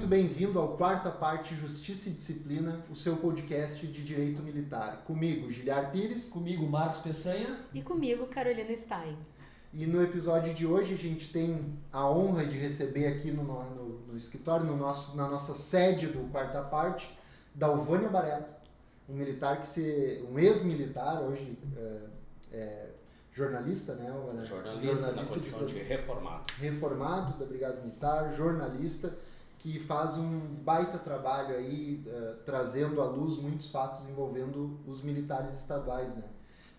bem-vindo ao Quarta Parte Justiça e Disciplina, o seu podcast de Direito Militar. Comigo, Giliar Pires. Comigo, Marcos Peçanha. E comigo, Carolina Stein. E no episódio de hoje a gente tem a honra de receber aqui no escritório, na nossa sede do Quarta Parte, Dalvânia Barreto, um ex-militar, hoje jornalista, né? Jornalista na condição de reformado. Reformado da Brigada Militar, jornalista, que faz um baita trabalho aí, trazendo à luz muitos fatos envolvendo os militares estaduais, né?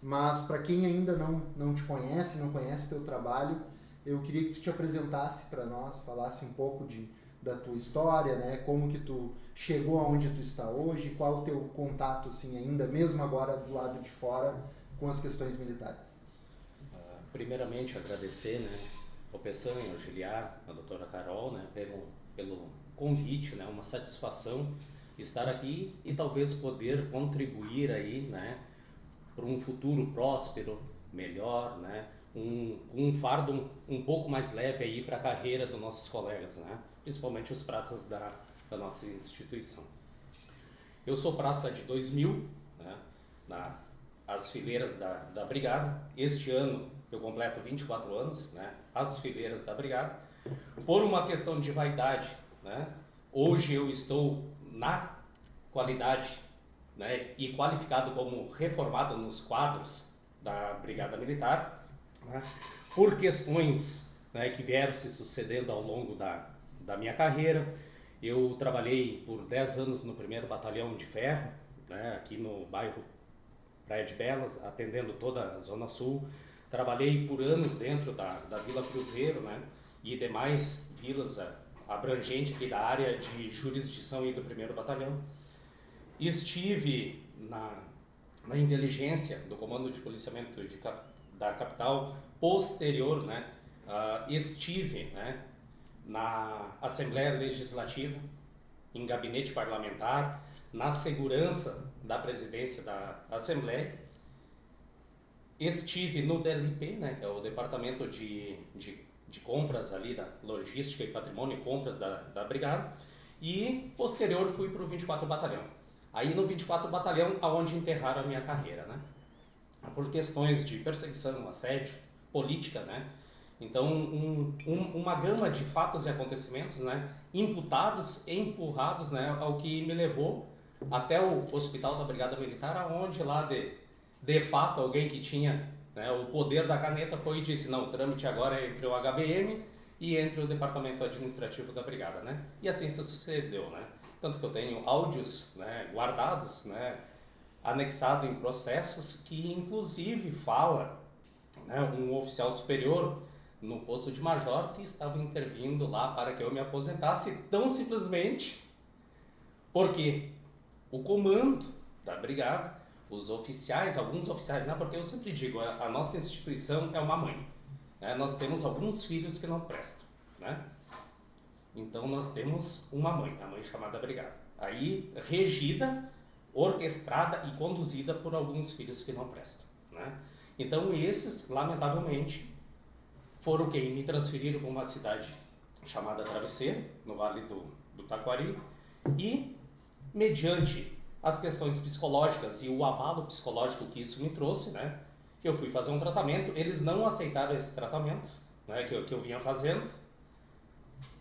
Mas para quem ainda não te conhece, não conhece teu trabalho, eu queria que tu te apresentasse para nós, falasse um pouco da tua história, né? Como que tu chegou aonde tu está hoje, qual o teu contato, assim, ainda, mesmo agora do lado de fora, com as questões militares. Primeiramente, agradecer, né, ao Peçanha, ao Giliar, à doutora Carol, né, pelo convite, né, uma satisfação estar aqui e talvez poder contribuir aí, né, para um futuro próspero, melhor, né, um fardo um pouco mais leve aí para a carreira dos nossos colegas, né, principalmente os praças da nossa instituição. Eu sou praça de 2000, né, as fileiras da Brigada. Este ano eu completo 24 anos, né, as fileiras da Brigada. Por uma questão de vaidade, né, hoje eu estou na qualidade, né, e qualificado como reformado nos quadros da Brigada Militar, né, por questões, né, que vieram se sucedendo ao longo da minha carreira. Eu trabalhei por 10 anos no 1º Batalhão de Ferro, né, aqui no bairro Praia de Belas, atendendo toda a Zona Sul. Trabalhei por anos dentro da Vila Cruzeiro, né, e demais vilas abrangentes aqui da área de jurisdição e do 1º Batalhão. Estive na inteligência do Comando de Policiamento da capital. Posterior, né, estive, né, na Assembleia Legislativa, em gabinete parlamentar, na segurança da presidência da Assembleia. Estive no DLP, né, que é o Departamento de Compras ali, da Logística e Patrimônio e Compras da Brigada. E, posterior, fui para o 24 Batalhão. Aí no 24 Batalhão, aonde enterraram a minha carreira, né? Por questões de perseguição, assédio, política, né? Então, uma gama de fatos e acontecimentos, né, imputados e empurrados, né, ao que me levou até o Hospital da Brigada Militar, aonde lá de fato alguém que tinha, né, o poder da caneta foi e disse: não, o trâmite agora é entre o HBM e entre o Departamento Administrativo da Brigada, né? E assim se sucedeu, né? Tanto que eu tenho áudios, né, guardados, né, anexado em processos que inclusive fala, né, um oficial superior no posto de major que estava intervindo lá para que eu me aposentasse tão simplesmente porque o comando da Brigada, os oficiais, alguns oficiais, né, porque eu sempre digo, a nossa instituição é uma mãe, né, nós temos alguns filhos que não prestam, né, então nós temos uma mãe, a mãe chamada Brigada, aí regida, orquestrada e conduzida por alguns filhos que não prestam, né, então esses, lamentavelmente, foram quem me transferiram para uma cidade chamada Travesseiro, no Vale do Taquari, e mediante as questões psicológicas e o avalo psicológico que isso me trouxe, né, eu fui fazer um tratamento. Eles não aceitaram esse tratamento, né, que eu vinha fazendo,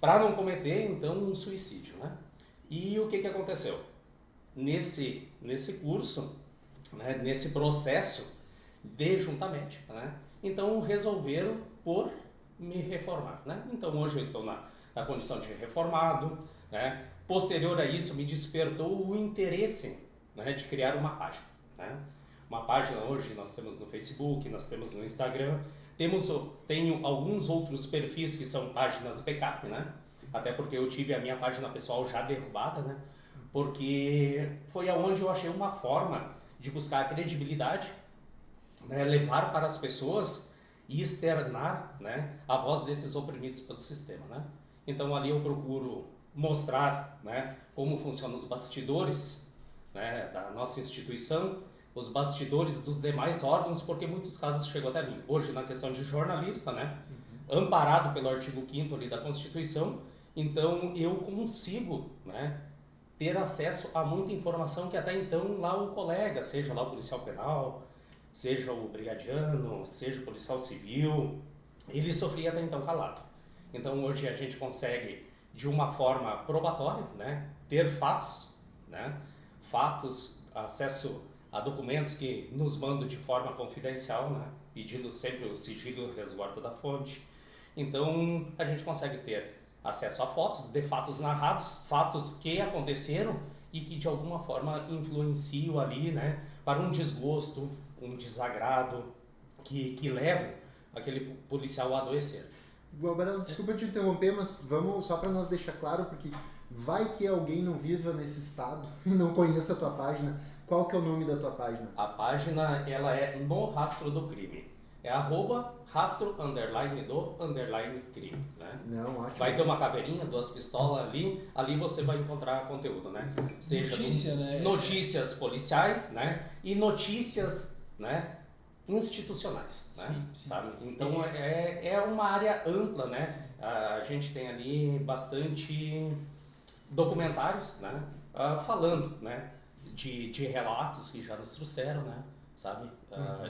para não cometer, então, um suicídio, né. E o que aconteceu? Nesse curso, né, nesse processo de juntamento, né, então resolveram por me reformar, né. Então hoje eu estou na condição de reformado, né. Posterior a isso, me despertou o interesse, né, de criar uma página, né? Uma página hoje nós temos no Facebook, nós temos no Instagram, tenho alguns outros perfis que são páginas backup, né? Até porque eu tive a minha página pessoal já derrubada, né? Porque foi aonde eu achei uma forma de buscar a credibilidade, né, levar para as pessoas e externar, né, a voz desses oprimidos pelo sistema, né? Então ali eu procuro mostrar, né, como funcionam os bastidores, né, da nossa instituição, os bastidores dos demais órgãos, porque muitos casos chegam até mim. Hoje, na questão de jornalista, né, amparado pelo artigo 5º ali da Constituição, Então eu consigo, né, ter acesso a muita informação que até então lá o colega, seja lá o policial penal, seja o brigadiano, seja o policial civil, ele sofria até então calado. Então hoje a gente consegue, de uma forma probatória, né, ter fatos, né, acesso a documentos que nos mandam de forma confidencial, né, pedindo sempre o sigilo e o resguardo da fonte. Então a gente consegue ter acesso a fotos de fatos narrados, fatos que aconteceram e que de alguma forma influenciam ali, né, para um desgosto, um desagrado que levam aquele policial a adoecer. Barela, desculpa te interromper, mas vamos só para nós deixar claro, porque vai que alguém não viva nesse estado e não conheça a tua página. Qual que é o nome da tua página? A página, ela é No Rastro do Crime. É @rastro_do_crime, né? Não, ótimo. Vai ter uma caveirinha, 2 pistolas ali você vai encontrar conteúdo, né? Seja notícia, né? Notícias policiais, né? E notícias, né, institucionais, né? Sim. Sabe? Então é uma área ampla, né? A gente tem ali bastante documentários, né? Falando, né, de relatos que já nos trouxeram, né? Sabe?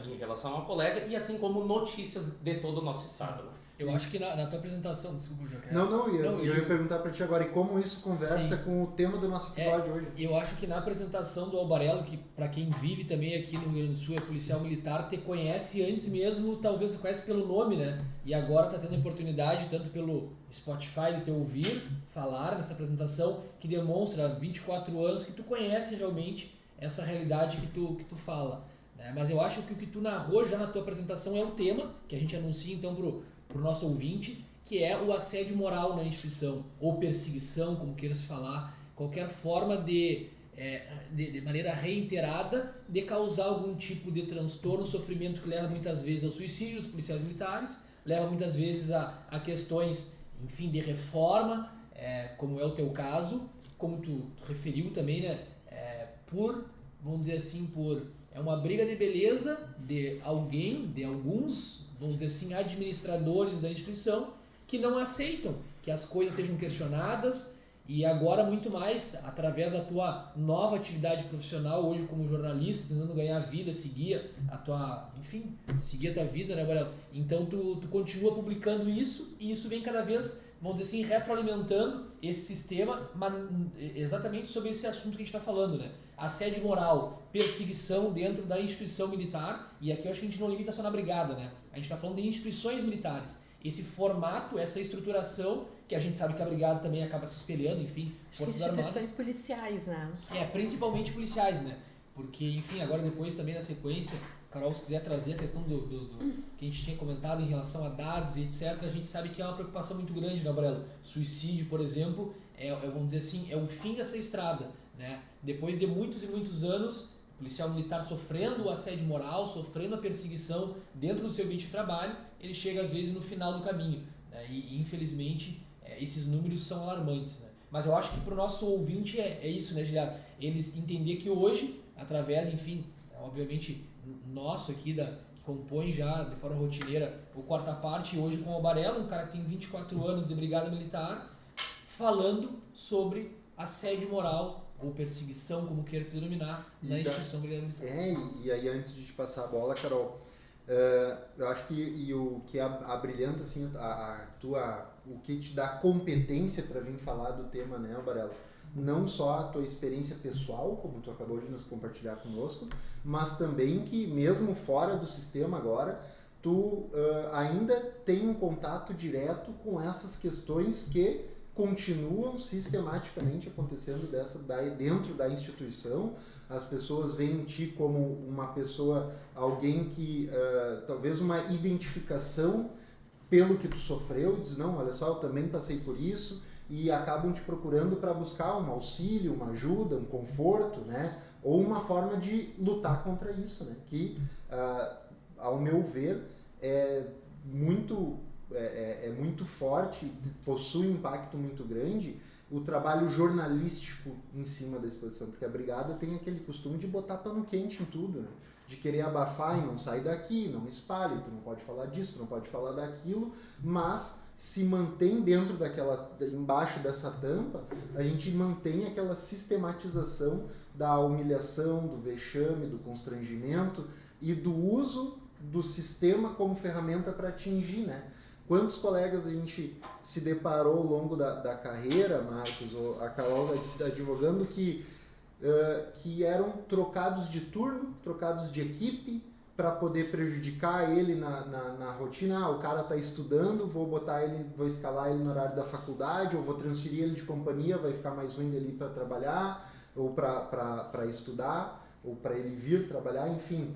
Em relação ao colega, e assim como notícias de todo o nosso estado. Né? Eu acho que na tua apresentação, desculpa, João. Não, eu ia perguntar para ti agora, e como isso conversa com o tema do nosso episódio hoje? Eu acho que na apresentação do Albarello, que para quem vive também aqui no Rio Grande do Sul, é policial militar, te conhece antes mesmo, talvez te conhece pelo nome, né? E agora está tendo a oportunidade, tanto pelo Spotify, de te ouvir falar nessa apresentação, que demonstra há 24 anos que tu conhece realmente essa realidade que tu fala. Né? Mas eu acho que o que tu narrou já na tua apresentação é o tema, que a gente anuncia então para o nosso ouvinte, que é o assédio moral na instituição, ou perseguição, como queira se falar, qualquer forma de maneira reiterada de causar algum tipo de transtorno, sofrimento que leva muitas vezes ao suicídio dos policiais militares, leva muitas vezes a questões, enfim, de reforma, como é o teu caso, como tu referiu também, né, vamos dizer assim, é uma briga de beleza de alguns, vamos dizer assim, administradores da instituição que não aceitam que as coisas sejam questionadas, e agora muito mais através da tua nova atividade profissional hoje como jornalista, tentando ganhar vida, seguir a tua vida, né, Barelo? Então tu continua publicando isso, e isso vem cada vez, vamos dizer assim, retroalimentando esse sistema, mas exatamente sobre esse assunto que a gente está falando, né? Assédio moral, perseguição dentro da instituição militar, e aqui eu acho que a gente não limita só na brigada, né? A gente está falando de instituições militares. Esse formato, essa estruturação, que a gente sabe que a brigada também acaba se espelhando, enfim, Forças Armadas. Instituições policiais, né? Principalmente policiais, né? Porque, enfim, agora depois também na sequência, Carol, se quiser trazer a questão do que a gente tinha comentado em relação a dados e etc., a gente sabe que é uma preocupação muito grande, né, Aurélio? Suicídio, por exemplo, vamos dizer assim, é o fim dessa estrada, né? Depois de muitos e muitos anos, o policial militar sofrendo o assédio moral, sofrendo a perseguição dentro do seu ambiente de trabalho, ele chega às vezes no final do caminho, né? E infelizmente esses números são alarmantes, né? Mas eu acho que para o nosso ouvinte é isso, né, Giliar? Eles entender que hoje, através, enfim, obviamente nosso aqui, que compõe já de forma rotineira o Quarta Parte, e hoje com o Albarello, um cara que tem 24 anos de brigada militar, falando sobre assédio moral ou perseguição, como queira se denominar, na instituição brigada militar. E aí antes de te passar a bola, Carol, eu acho que o que abrilhanta assim, o que te dá competência para vir falar do tema, né, Albarello? Não só a tua experiência pessoal, como tu acabou de nos compartilhar conosco, mas também que mesmo fora do sistema agora, tu ainda tem um contato direto com essas questões que continuam sistematicamente acontecendo dentro da instituição. As pessoas veem em ti como uma pessoa, alguém que talvez uma identificação pelo que tu sofreu, diz, não, olha só, eu também passei por isso, e acabam te procurando para buscar um auxílio, uma ajuda, um conforto, né? Ou uma forma de lutar contra isso, né? Que, ao meu ver, é muito forte, possui um impacto muito grande, o trabalho jornalístico em cima da exposição, porque a brigada tem aquele costume de botar pano quente em tudo, né? De querer abafar e não sair daqui, não espalhe, tu não pode falar disso, tu não pode falar daquilo, mas se mantém dentro daquela, embaixo dessa tampa, a gente mantém aquela sistematização da humilhação, do vexame, do constrangimento e do uso do sistema como ferramenta para atingir, né? Quantos colegas a gente se deparou ao longo da carreira, Marcos, ou a Carol advogando, que eram trocados de turno, trocados de equipe, para poder prejudicar ele na rotina. O cara está estudando, vou escalar ele no horário da faculdade, ou vou transferir ele de companhia, vai ficar mais ruim dele para trabalhar, ou para estudar, ou para ele vir trabalhar, enfim.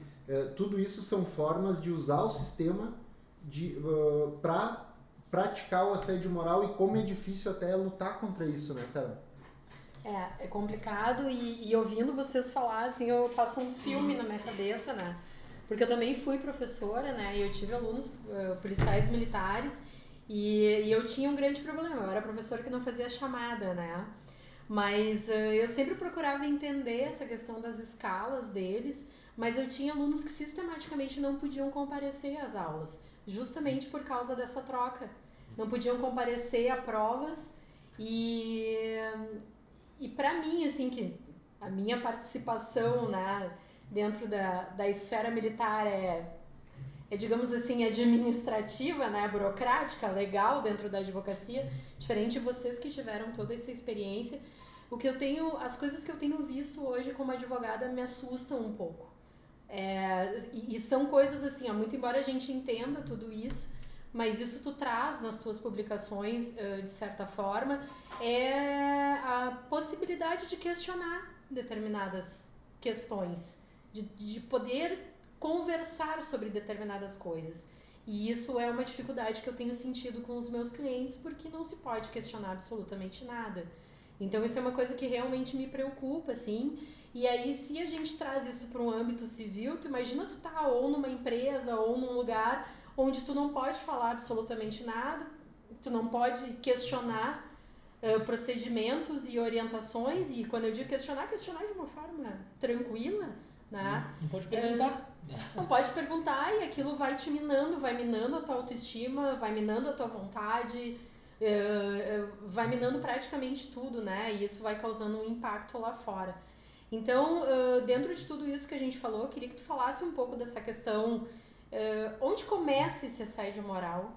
Tudo isso são formas de usar o sistema para praticar o assédio moral, e como é difícil até lutar contra isso, né, cara? É complicado, e ouvindo vocês falar, assim, eu passo um filme na minha cabeça, né? Porque eu também fui professora, né? E eu tive alunos policiais militares, e eu tinha um grande problema. Eu era professora que não fazia chamada, né? Mas eu sempre procurava entender essa questão das escalas deles, mas eu tinha alunos que sistematicamente não podiam comparecer às aulas, justamente por causa dessa troca. Não podiam comparecer a provas, e para mim, assim, que a minha participação, né, dentro da esfera militar é, digamos assim, administrativa, né, burocrática, legal dentro da advocacia, diferente de vocês que tiveram toda essa experiência. As coisas que eu tenho visto hoje como advogada me assustam um pouco. E são coisas assim, muito embora a gente entenda tudo isso, mas isso tu traz nas tuas publicações, de certa forma, é a possibilidade de questionar determinadas questões, de poder conversar sobre determinadas coisas. E isso é uma dificuldade que eu tenho sentido com os meus clientes, porque não se pode questionar absolutamente nada. Então isso é uma coisa que realmente me preocupa, assim. E aí, se a gente traz isso para um âmbito civil, tu imagina tu tá ou numa empresa ou num lugar onde tu não pode falar absolutamente nada, tu não pode questionar procedimentos e orientações, e quando eu digo questionar de uma forma tranquila, né? Não pode perguntar. Não pode perguntar, e aquilo vai te minando, vai minando a tua autoestima, vai minando a tua vontade, vai minando praticamente tudo, né? E isso vai causando um impacto lá fora. Então, dentro de tudo isso que a gente falou, eu queria que tu falasse um pouco dessa questão, onde começa esse assédio moral?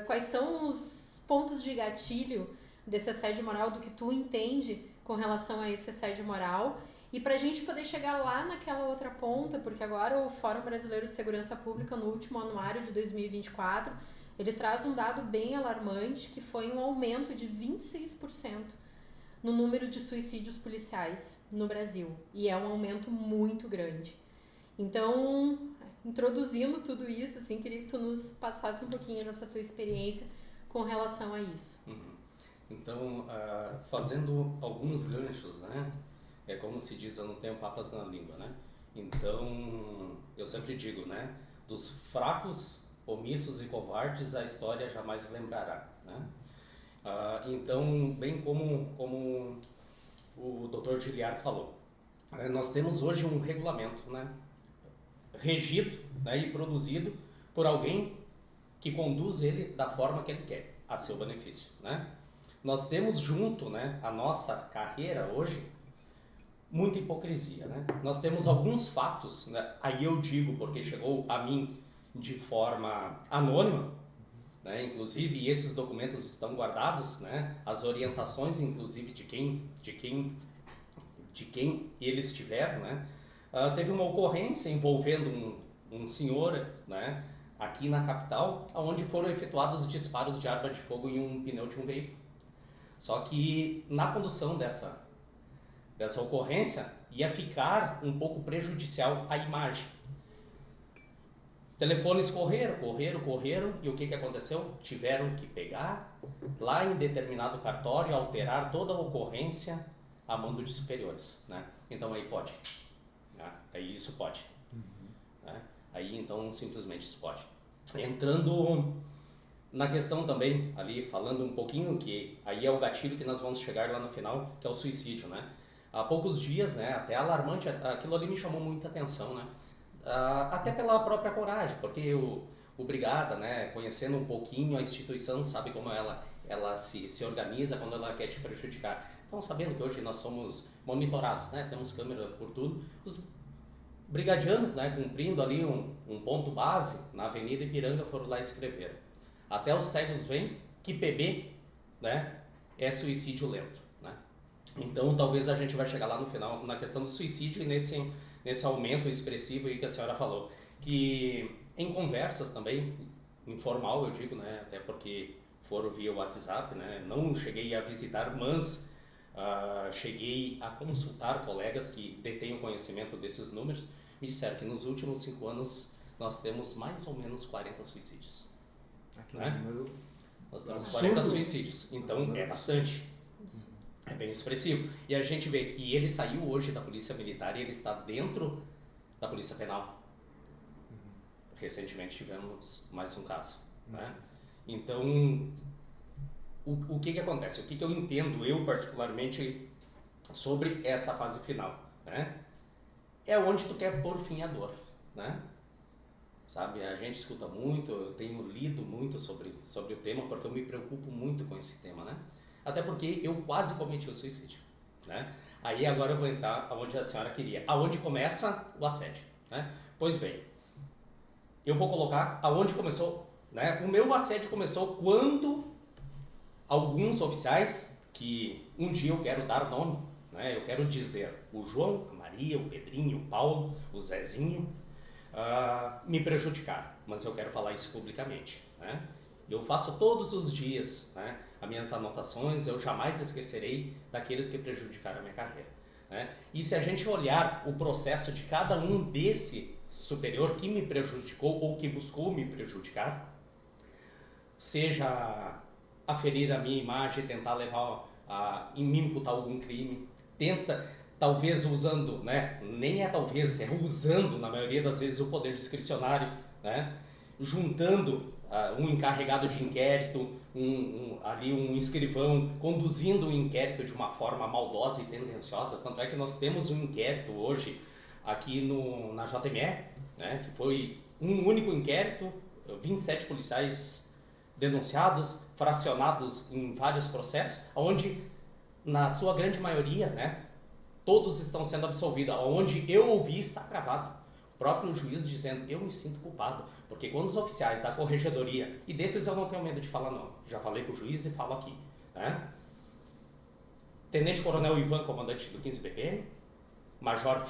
Quais são os pontos de gatilho desse assédio moral, do que tu entende com relação a esse assédio moral? E para a gente poder chegar lá naquela outra ponta, porque agora o Fórum Brasileiro de Segurança Pública, no último anuário de 2024, ele traz um dado bem alarmante, que foi um aumento de 26% no número de suicídios policiais no Brasil. E é um aumento muito grande. Então, introduzindo tudo isso, assim, queria que tu nos passasse um pouquinho dessa tua experiência com relação a isso. Então, fazendo alguns ganchos, né? É como se diz, eu não tenho papas na língua, né? Então, eu sempre digo, né? Dos fracos, omissos e covardes, a história jamais lembrará, né? Então, bem como o Dr. Giliar falou, nós temos hoje um regulamento, né? Regido, né? E produzido por alguém que conduz ele da forma que ele quer, a seu benefício, né? Nós temos junto, né, a nossa carreira hoje, muita hipocrisia, né? Nós temos alguns fatos, né? Aí eu digo porque chegou a mim de forma anônima, né? Inclusive, e esses documentos estão guardados, né? As orientações, inclusive, de quem eles tiveram, né? Teve uma ocorrência envolvendo um senhor, né? Aqui na capital, onde foram efetuados disparos de arma de fogo em um pneu de um veículo. Só que na condução dessa ocorrência ia ficar um pouco prejudicial à imagem. Telefones correram, e o que aconteceu? Tiveram que pegar lá em determinado cartório, alterar toda a ocorrência a mando de superiores, né? Então aí pode, né? Aí isso pode, né? Aí então simplesmente isso pode. Entrando Na questão também, ali falando um pouquinho, que aí é o gatilho que nós vamos chegar lá no final, que é o suicídio, né? Há poucos dias, né, até alarmante, aquilo ali me chamou muita atenção, né? Até pela própria coragem, porque o Brigada, né, conhecendo um pouquinho a instituição, sabe como ela se organiza quando ela quer te prejudicar. Então, sabendo que hoje nós somos monitorados, né, temos câmera por tudo, os brigadianos, né, cumprindo ali um ponto base na Avenida Ipiranga, foram lá escrever. Até os cegos veem que PB, né, é suicídio lento, né? Então, talvez a gente vai chegar lá no final na questão do suicídio e nesse aumento expressivo aí que a senhora falou, que em conversas também, informal eu digo, né, até porque foram via WhatsApp, né, não cheguei a visitar, mas cheguei a consultar colegas que detêm o conhecimento desses números, me disseram que nos últimos 5 anos nós temos mais ou menos 40 suicídios. Né? Nós temos 40 suicídios, então é bastante, é bem expressivo. E a gente vê que ele saiu hoje da Polícia Militar e ele está dentro da Polícia Penal. Recentemente tivemos mais um caso. Né? Então, o que acontece? O que eu entendo, eu particularmente, sobre essa fase final? Né? É onde tu quer pôr fim à dor. Né? Sabe, a gente escuta muito, eu tenho lido muito sobre o tema, porque eu me preocupo muito com esse tema, né? Até porque eu quase cometi o suicídio, né? Aí agora eu vou entrar aonde a senhora queria, aonde começa o assédio, né? Pois bem, eu vou colocar aonde começou, né? O meu assédio começou quando alguns oficiais, que um dia eu quero dar nome, né? Eu quero dizer o João, a Maria, o Pedrinho, o Paulo, o Zezinho, me prejudicaram, mas eu quero falar isso publicamente, né? Eu faço todos os dias, né, as minhas anotações, eu jamais esquecerei daqueles que prejudicaram a minha carreira, né? E se a gente olhar o processo de cada um desse superior que me prejudicou ou que buscou me prejudicar, seja aferir a minha imagem, tentar levar em me imputar algum crime, talvez usando, né, nem é talvez, é usando na maioria das vezes o poder discricionário, né, juntando um encarregado de inquérito, ali um escrivão, conduzindo o inquérito de uma forma maldosa e tendenciosa. Tanto é que nós temos um inquérito hoje aqui na JME, né, que foi um único inquérito, 27 policiais denunciados, fracionados em vários processos, onde na sua grande maioria, né, todos estão sendo absolvidos, onde eu ouvi está gravado. O próprio juiz dizendo, eu me sinto culpado, porque quando os oficiais da corregedoria, e desses eu não tenho medo de falar não, já falei para o juiz e falo aqui, né? Tenente Coronel Ivan, comandante do 15 BPM, Major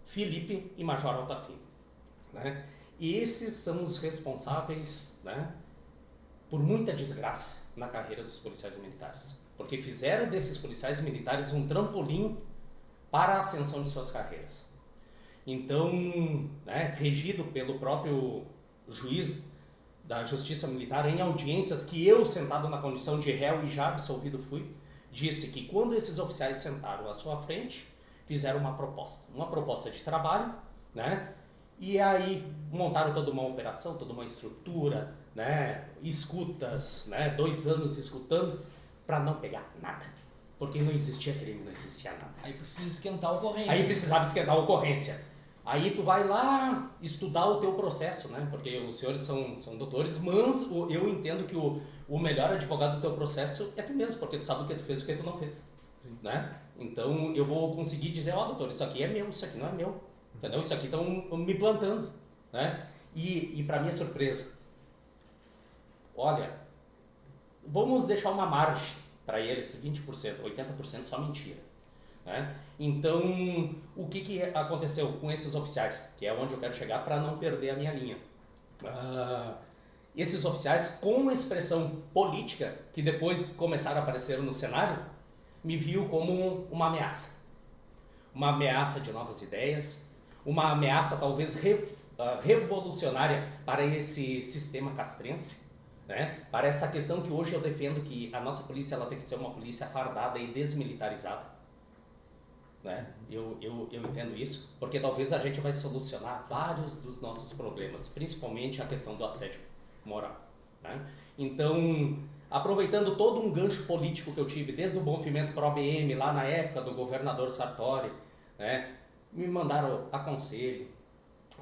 Felipe e Major Altafim, né? E esses são os responsáveis, né, por muita desgraça na carreira dos policiais militares, porque fizeram desses policiais militares um trampolim para a ascensão de suas carreiras. Então, né, regido pelo próprio juiz da Justiça Militar em audiências que eu, sentado na condição de réu e já absolvido fui, disse que quando esses oficiais sentaram à sua frente, fizeram uma proposta de trabalho, né, e aí montaram toda uma operação, toda uma estrutura, né, escutas, né, 2 anos escutando para não pegar nada. Porque não existia crime, não existia nada. Aí precisa esquentar a ocorrência. Aí precisava esquentar a ocorrência. Aí tu vai lá estudar o teu processo, né? Porque os senhores são doutores, mas eu entendo que o melhor advogado do teu processo é tu mesmo, porque tu sabe o que tu fez e o que tu não fez. Sim. Né? Então eu vou conseguir dizer, doutor, isso aqui é meu, isso aqui não é meu. Entendeu? Isso aqui estão me plantando. Né? E para minha surpresa, olha, vamos deixar uma margem para eles, 20%, 80% só mentira. Né? Então, o que aconteceu com esses oficiais, que é onde eu quero chegar para não perder a minha linha? Esses oficiais, com expressão política, que depois começaram a aparecer no cenário, me viu como uma ameaça. Uma ameaça de novas ideias, uma ameaça talvez revolucionária para esse sistema castrense. Né? Para essa questão que hoje eu defendo que a nossa polícia ela tem que ser uma polícia fardada e desmilitarizada, né? Eu entendo isso, porque talvez a gente vai solucionar vários dos nossos problemas, principalmente a questão do assédio moral, né? Então, aproveitando todo um gancho político que eu tive, desde o movimento Pro-BM, lá na época do governador Sartori, né? Me mandaram a conselho,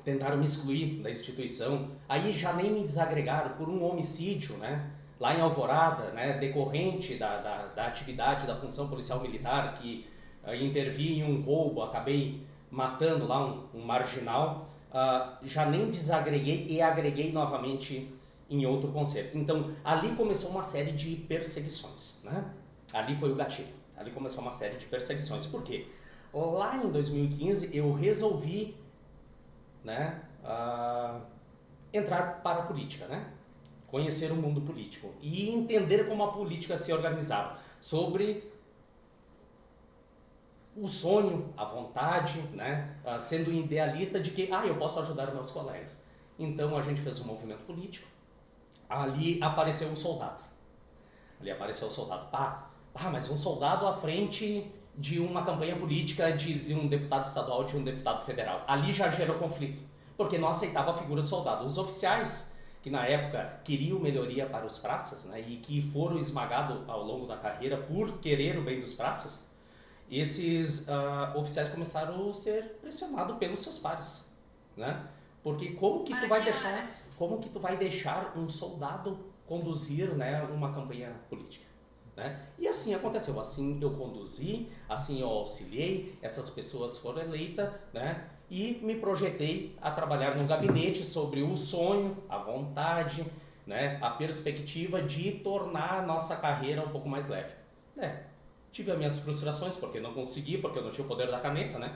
tentaram me excluir da instituição, aí já nem me desagregaram por um homicídio, né? Lá em Alvorada, né? Decorrente da atividade da função policial militar, que intervi em um roubo, acabei matando lá um marginal, já nem desagreguei e agreguei novamente em outro conselho. Então, ali começou uma série de perseguições, né? Ali foi o gatilho. Ali começou uma série de perseguições. Por quê? Lá em 2015, eu resolvi, né, entrar para a política, né? Conhecer o mundo político e entender como a política se organizava. Sobre o sonho, a vontade, né? Sendo um idealista de que eu posso ajudar meus colegas. Então, a gente fez um movimento político. Ali apareceu um soldado. Mas um soldado à frente de uma campanha política de um deputado estadual, de um deputado federal. Ali já gerou conflito, porque não aceitava a figura de soldado. Os oficiais, que na época queriam melhoria para os praças, né, e que foram esmagados ao longo da carreira por querer o bem dos praças, esses oficiais começaram a ser pressionados pelos seus pares, né? Porque como que tu vai deixar um soldado conduzir, né, uma campanha política, né? E assim aconteceu, assim eu conduzi, assim eu auxiliei, essas pessoas foram eleitas, né? E me projetei a trabalhar no gabinete sobre o sonho, a vontade, né, a perspectiva de tornar a nossa carreira um pouco mais leve. Tive as minhas frustrações, porque não consegui, porque eu não tinha o poder da caneta, né?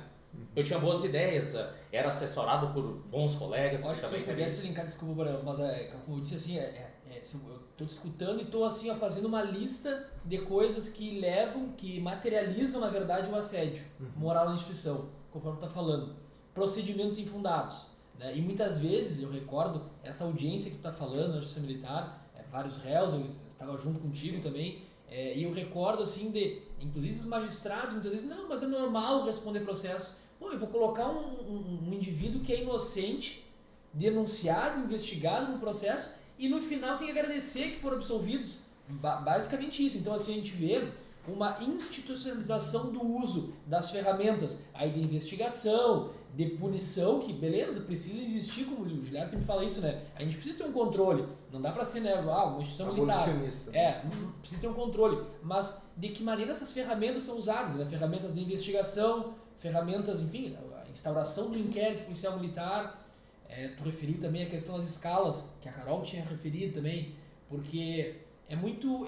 Eu tinha boas ideias, era assessorado por bons colegas. Acho que se eu pudesse linkar, desculpa, mas como eu disse assim, eu estou escutando e estou assim, fazendo uma lista de coisas que levam, que materializam na verdade o assédio moral na instituição, conforme está falando. Procedimentos infundados, né? E muitas vezes, eu recordo, essa audiência que tu está falando na Justiça Militar, vários réus, eu estava junto contigo também, e eu recordo assim inclusive os magistrados, muitas vezes, não, mas é normal responder processo. Pô, eu vou colocar um indivíduo que é inocente, denunciado, investigado no processo, e no final tem que agradecer que foram absolvidos. Basicamente isso. Então assim, a gente vê uma institucionalização do uso das ferramentas aí de investigação, de punição, que beleza, precisam existir, como o Giliar sempre fala isso, né? A gente precisa ter um controle, não dá para ser, né, uma instituição militar. Precisa ter um controle, mas de que maneira essas ferramentas são usadas, né? Ferramentas de investigação, ferramentas, enfim, a instauração do inquérito policial militar, tu referiu também a questão das escalas, que a Carol tinha referido também, porque é muito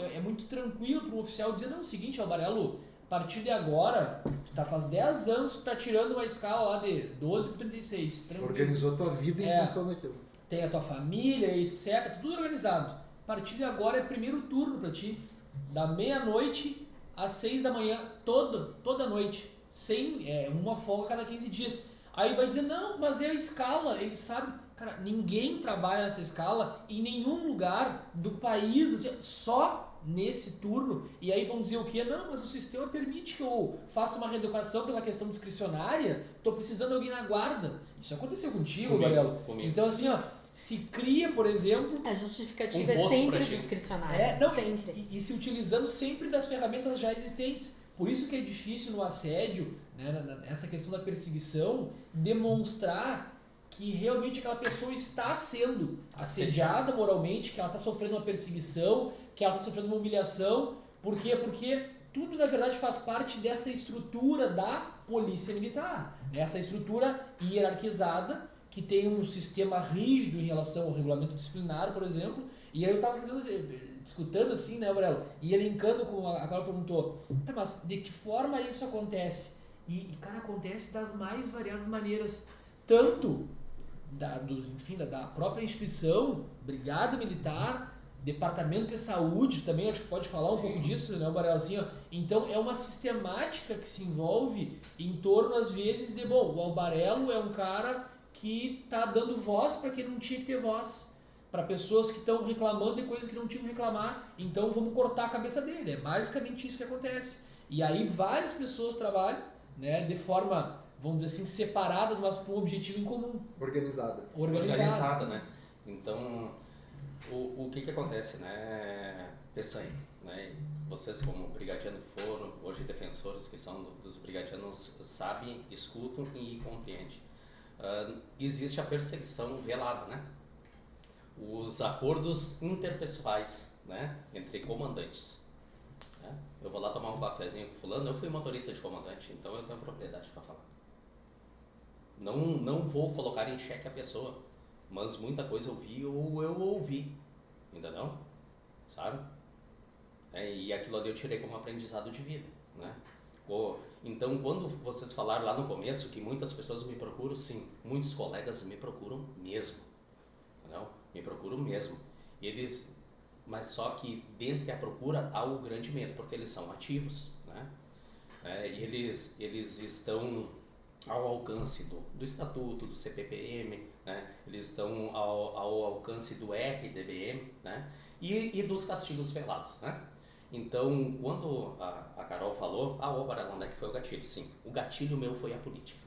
tranquilo para um oficial dizer, não, é o seguinte, Albarello, a partir de agora, faz 10 anos que tu tá tirando uma escala lá de 12 para 36. Tranquilo. Organizou tua vida em função daquilo. Tem a tua família, etc, tudo organizado. A partir de agora é primeiro turno para ti, da meia-noite às 6 da manhã, toda noite, sem uma folga a cada 15 dias. Aí vai dizer, não, mas é a escala, ele sabe. Cara, ninguém trabalha nessa escala em nenhum lugar do país, assim, só nesse turno. E aí vão dizer o quê? Não, mas o sistema permite que eu faça uma reeducação pela questão discricionária, tô precisando de alguém na guarda. Isso aconteceu contigo, Barelo. Então assim, se cria, por exemplo... A justificativa é sempre discricionária. Sempre. E se utilizando sempre das ferramentas já existentes. Por isso que é difícil no assédio, né, essa questão da perseguição, demonstrar que realmente aquela pessoa está sendo assediada moralmente, que ela está sofrendo uma perseguição, que ela está sofrendo uma humilhação. Por quê? Porque tudo, na verdade, faz parte dessa estrutura da polícia militar. Essa estrutura hierarquizada, que tem um sistema rígido em relação ao regulamento disciplinar, por exemplo. E aí eu estava discutando assim, né, Aurélio? E elencando, como a Carol perguntou, tá, mas de que forma isso acontece? E cara, acontece das mais variadas maneiras. Tanto da própria instituição, Brigada Militar, Departamento de Saúde, também acho que pode falar um pouco disso, né, Barelzinho? Então é uma sistemática que se envolve em torno, às vezes, de, bom, o Albarello é um cara que está dando voz para quem não tinha que ter voz, para pessoas que estão reclamando de coisas que não tinham que reclamar, então vamos cortar a cabeça dele. É basicamente isso que acontece. E aí várias pessoas trabalham, né, de forma, vamos dizer assim, separadas, mas com um objetivo em comum. Organizada, né? Então, O que acontece, né, Peçanha, né? Vocês como brigadiano que foram, hoje defensores que são dos brigadianos, sabem, escutam e compreendem. Existe a perseguição velada, né? Os acordos interpessoais, né, entre comandantes. Né? Eu vou lá tomar um cafezinho com fulano, eu fui motorista de comandante, então eu tenho propriedade para falar. Não vou colocar em xeque a pessoa, mas muita coisa eu vi ou eu ouvi, entendeu? Sabe? E aquilo ali eu tirei como aprendizado de vida, né? Então, quando vocês falaram lá no começo que muitas pessoas me procuram, sim, muitos colegas me procuram mesmo, entendeu? Me procuram mesmo. Mas só que dentre a procura há o grande medo, porque eles são ativos, né? E eles estão ao alcance do Estatuto, do CPPM, né? Eles estão ao alcance do RDBM, né? E dos castigos velados, né? Então, quando a Carol falou, Barela, onde é que foi o gatilho? Sim, o gatilho meu foi a política.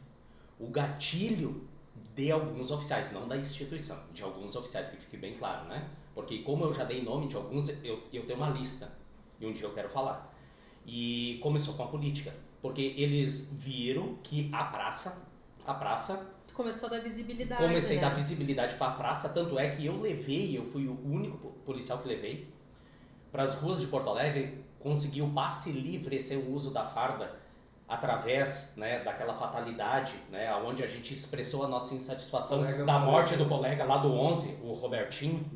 O gatilho de alguns oficiais, não da instituição, de alguns oficiais, que fique bem claro, né? Porque como eu já dei nome de alguns, eu tenho uma lista, e um dia eu quero falar. E começou com a política, porque eles viram que a praça... Tu começou a dar visibilidade. Comecei a né? dar visibilidade para a praça, tanto é que eu fui o único policial que levei para as ruas de Porto Alegre, consegui o passe livre, esse é o uso da farda, através, né, daquela fatalidade, né, onde a gente expressou a nossa insatisfação da morte do colega lá do 11, o Robertinho,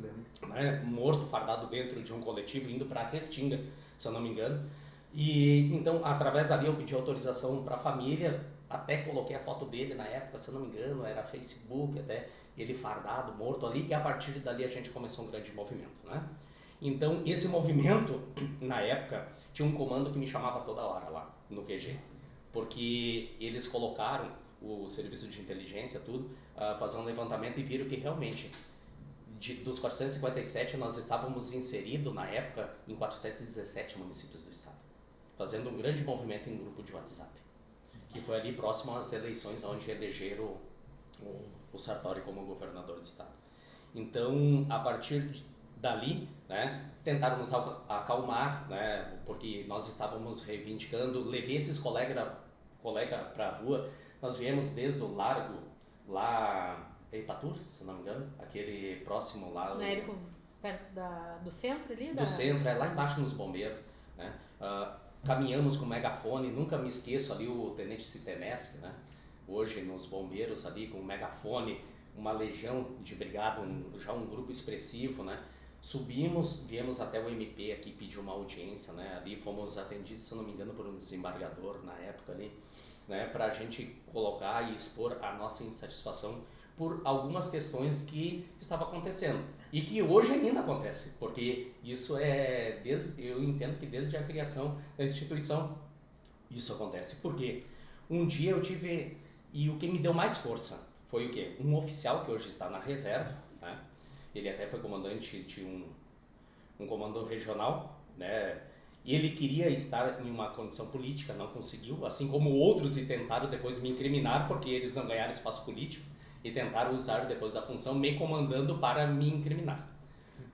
né, morto, fardado dentro de um coletivo, indo para Restinga, se eu não me engano. E então, através dali, eu pedi autorização para a família, até coloquei a foto dele na época, se eu não me engano, era Facebook, até ele fardado, morto ali, e a partir dali a gente começou um grande movimento, né? Então, esse movimento, na época, tinha um comando que me chamava toda hora lá no QG, porque eles colocaram o serviço de inteligência, tudo, fazer um levantamento e viram que realmente, dos 457, nós estávamos inseridos, na época, em 417 municípios do estado, fazendo um grande movimento em grupo de WhatsApp, que foi ali próximo às eleições onde elegeram o Sartori como governador do estado. Então, a partir dali, né, tentaram nos acalmar, né, porque nós estávamos reivindicando, levei esses colegas para a rua, nós viemos desde o Largo, lá em Ipatur, se não me engano, aquele próximo lá... Na Érico, perto do centro ali? Do centro, lá embaixo nos bombeiros, né, caminhamos com megafone, nunca me esqueço ali o Tenente Citeneschi, né, hoje nos bombeiros ali com megafone, uma legião de brigada, já um grupo expressivo, né. Subimos, viemos até o MP aqui pedir uma audiência, né, ali fomos atendidos, se eu não me engano, por um desembargador na época ali, né, para a gente colocar e expor a nossa insatisfação por algumas questões que estavam acontecendo e que hoje ainda acontece, porque isso eu entendo que desde a criação da instituição isso acontece, porque um dia eu tive, e o que me deu mais força foi o quê? Um oficial que hoje está na reserva, né? Ele até foi comandante de um comando regional, né? E ele queria estar em uma condição política, não conseguiu, assim como outros e tentaram depois me incriminar porque eles não ganharam espaço político e tentaram usar depois da função me comandando para me incriminar,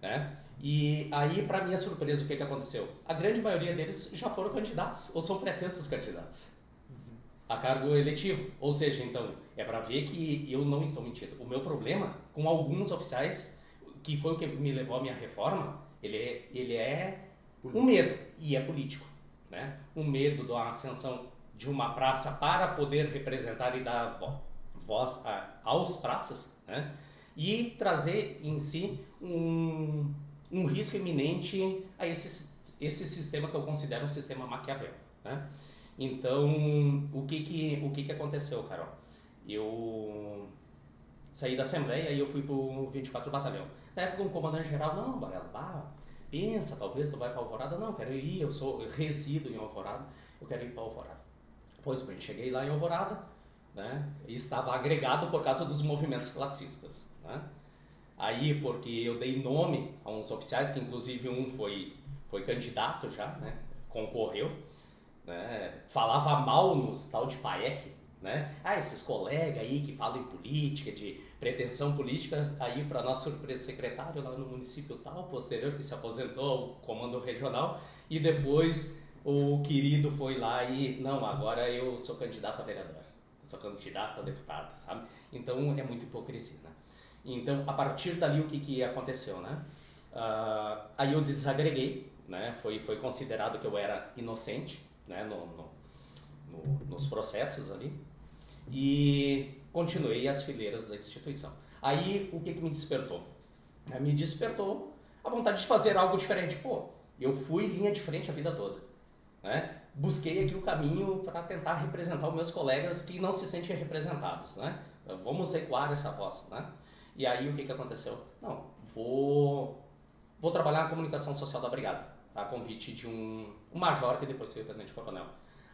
né? E aí, para minha surpresa, o que aconteceu? A grande maioria deles já foram candidatos ou são pretensos candidatos a cargo eletivo, ou seja, então, é para ver que eu não estou mentindo. O meu problema com alguns oficiais, que foi o que me levou à minha reforma, ele é um medo, e é político, né? Um medo da ascensão de uma praça para poder representar e dar voz aos praças, né? E trazer em si um risco iminente a esse sistema que eu considero um sistema maquiavélico, né? Então, o que aconteceu, Carol? Eu saí da Assembleia e eu fui pro 24 Batalhão. Na época, o comandante-geral, não, Barela, pensa, talvez tu vai para Alvorada. Não, quero ir, eu resido em Alvorada, eu quero ir para Alvorada. Pois bem, cheguei lá em Alvorada, né, e estava agregado por causa dos movimentos classistas, né? Aí, porque eu dei nome a uns oficiais, que inclusive um foi candidato já, né, concorreu, né, falava mal nos tal de PAEC, né? Esses colegas aí que falam em política, de pretensão política, aí para nosso surpresa secretário lá no município tal, posterior que se aposentou ao comando regional, e depois o querido foi lá e, não, agora eu sou candidato a vereador, sou candidato a deputado, sabe? Então é muita hipocrisia, né? Então, a partir dali, o que aconteceu, né? Aí eu desagreguei, né? Foi considerado que eu era inocente, né? Nos processos ali, e continuei as fileiras da instituição. Aí, o que me despertou? Me despertou a vontade de fazer algo diferente. Pô, eu fui linha de frente a vida toda, né? Busquei aqui o caminho para tentar representar os meus colegas que não se sentem representados, né? Vamos ecoar essa voz, né? E aí, o que aconteceu? Não, vou trabalhar na comunicação social da brigada, a convite de um major que depois foi tenente-coronel.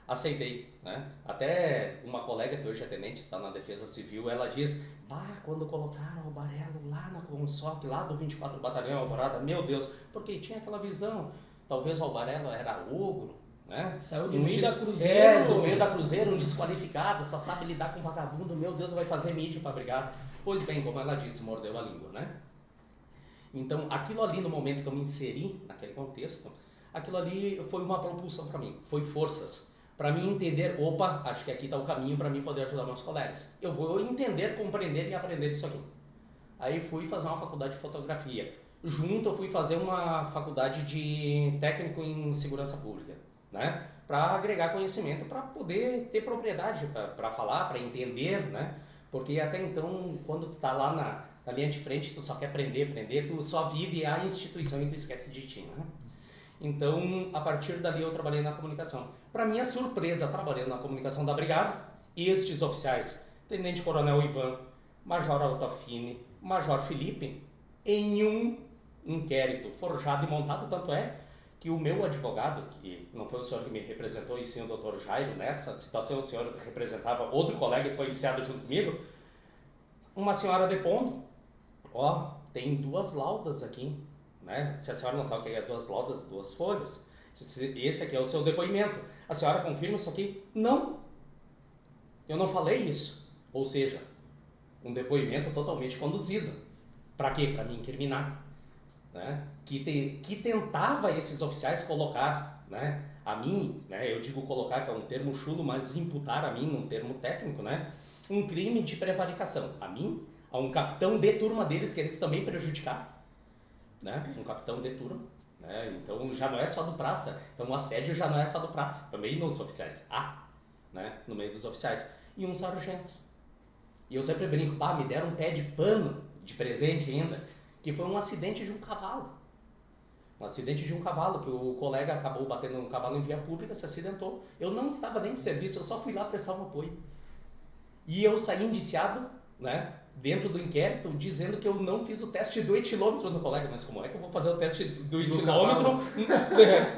Aceitei, né? Até uma colega que hoje é tenente, está na Defesa Civil, ela diz, quando colocaram o Albarello lá na Consoc, lá do 24 Batalhão Alvorada, meu Deus, porque tinha aquela visão, talvez o Albarello era ogro, né? Saiu do meio da Cruzeiro. Do meio da Cruzeiro, um desqualificado, só sabe lidar com vagabundo, meu Deus, vai fazer mídia pra brigada. Pois bem, como ela disse, mordeu a língua, né? Então, aquilo ali, no momento que eu me inseri naquele contexto, aquilo ali foi uma propulsão para mim, foi forças. Para mim entender, acho que aqui está o caminho para mim poder ajudar meus colegas. Eu vou entender, compreender e aprender isso aqui. Aí fui fazer uma faculdade de fotografia. Junto eu fui fazer uma faculdade de técnico em segurança pública, né? Para agregar conhecimento, para poder ter propriedade para falar, para entender, né? Porque até então, quando tu tá lá na linha de frente, tu só quer aprender, tu só vive a instituição e tu esquece de ti, né? Então, a partir dali eu trabalhei na comunicação. Para minha surpresa, trabalhando na comunicação da brigada, estes oficiais, tenente-coronel Ivan, major Altafine, major Felipe, em um inquérito forjado e montado, tanto é que o meu advogado, que não foi o senhor que me representou, e sim o Dr. Jairo, nessa situação o senhor representava outro colega que foi iniciado junto comigo, uma senhora depondo, tem 2 laudas aqui, né? Se a senhora não sabe o que é 2 laudas, 2 folhas, esse aqui é o seu depoimento. A senhora confirma isso aqui? Não, eu não falei isso. Ou seja, um depoimento totalmente conduzido. Para quê? Para me incriminar, né? Que tentava esses oficiais colocar, né? A mim, né? Eu digo colocar, que é um termo chulo, mas imputar a mim, num termo técnico, né? Um crime de prevaricação. A mim, a um capitão de turma deles, que eles também prejudicaram, né? Um capitão de turma, né? Então já não é só do praça. Então o assédio já não é só do praça, também nos oficiais. Né? No meio dos oficiais. E um sargento. E eu sempre brinco, me deram um pé de pano de presente ainda, que foi um acidente de um cavalo. Um acidente de um cavalo, que o colega acabou batendo um cavalo em via pública, se acidentou. Eu não estava nem de serviço, eu só fui lá prestar um apoio. E eu saí indiciado, né? Dentro do inquérito, dizendo que eu não fiz o teste do etilômetro no colega. Mas como é que eu vou fazer o teste do etilômetro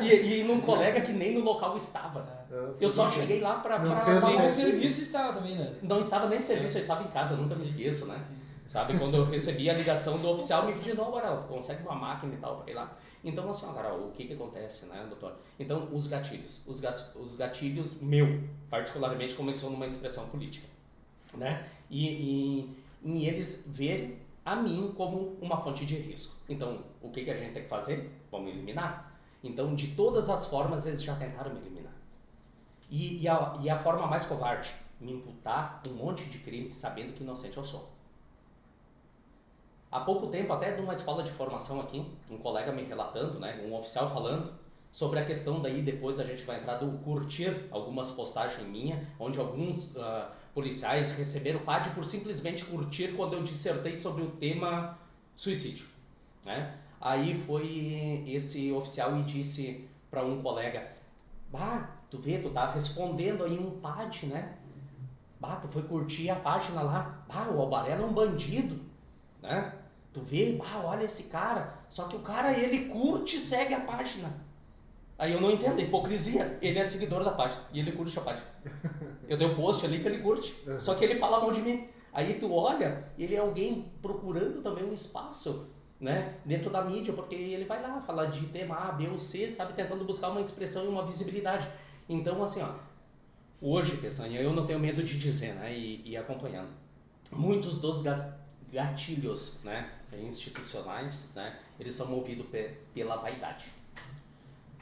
e num colega que nem no local estava? Eu só cheguei lá para... Nem no serviço estava também, né? Não estava nem em serviço, eu estava em casa, eu nunca me esqueço, né? Sabe, quando eu recebi a ligação do oficial me pedindo, Albarello, tu consegue uma máquina e tal para ir lá? Então, assim, Albarello, o que acontece, né, doutor? Então, os gatilhos. Os gatilhos, particularmente, começou numa expressão política, né? E eles verem a mim como uma fonte de risco. Então, o que a gente tem que fazer? Vamos eliminar. Então, de todas as formas, eles já tentaram me eliminar. E a forma mais covarde, me imputar um monte de crime sabendo que inocente eu sou. Há pouco tempo, até de uma escola de formação aqui, um colega me relatando, né, um oficial falando sobre a questão daí, depois a gente vai entrar do curtir algumas postagens minhas, onde alguns policiais receberam PAD por simplesmente curtir quando eu dissertei sobre o tema suicídio, né? Aí foi esse oficial e disse para um colega, tu vê, tu tá respondendo aí um PAD, né? Tu foi curtir a página lá, o Albarello é um bandido, né? Tu vê, olha esse cara, só que o cara, ele curte e segue a página. Aí eu não entendo, hipocrisia, ele é seguidor da página e ele curte a página. Eu tenho um post ali que ele curte, só que ele fala mal de mim. Aí tu olha, ele é alguém procurando também um espaço, né, dentro da mídia, porque ele vai lá falar de tema A, B ou C, sabe, tentando buscar uma expressão e uma visibilidade. Então, assim, Hoje, Peçanha, eu não tenho medo de dizer, né, e acompanhando, muitos dos gatilhos, né, institucionais, né, eles são movidos pela vaidade.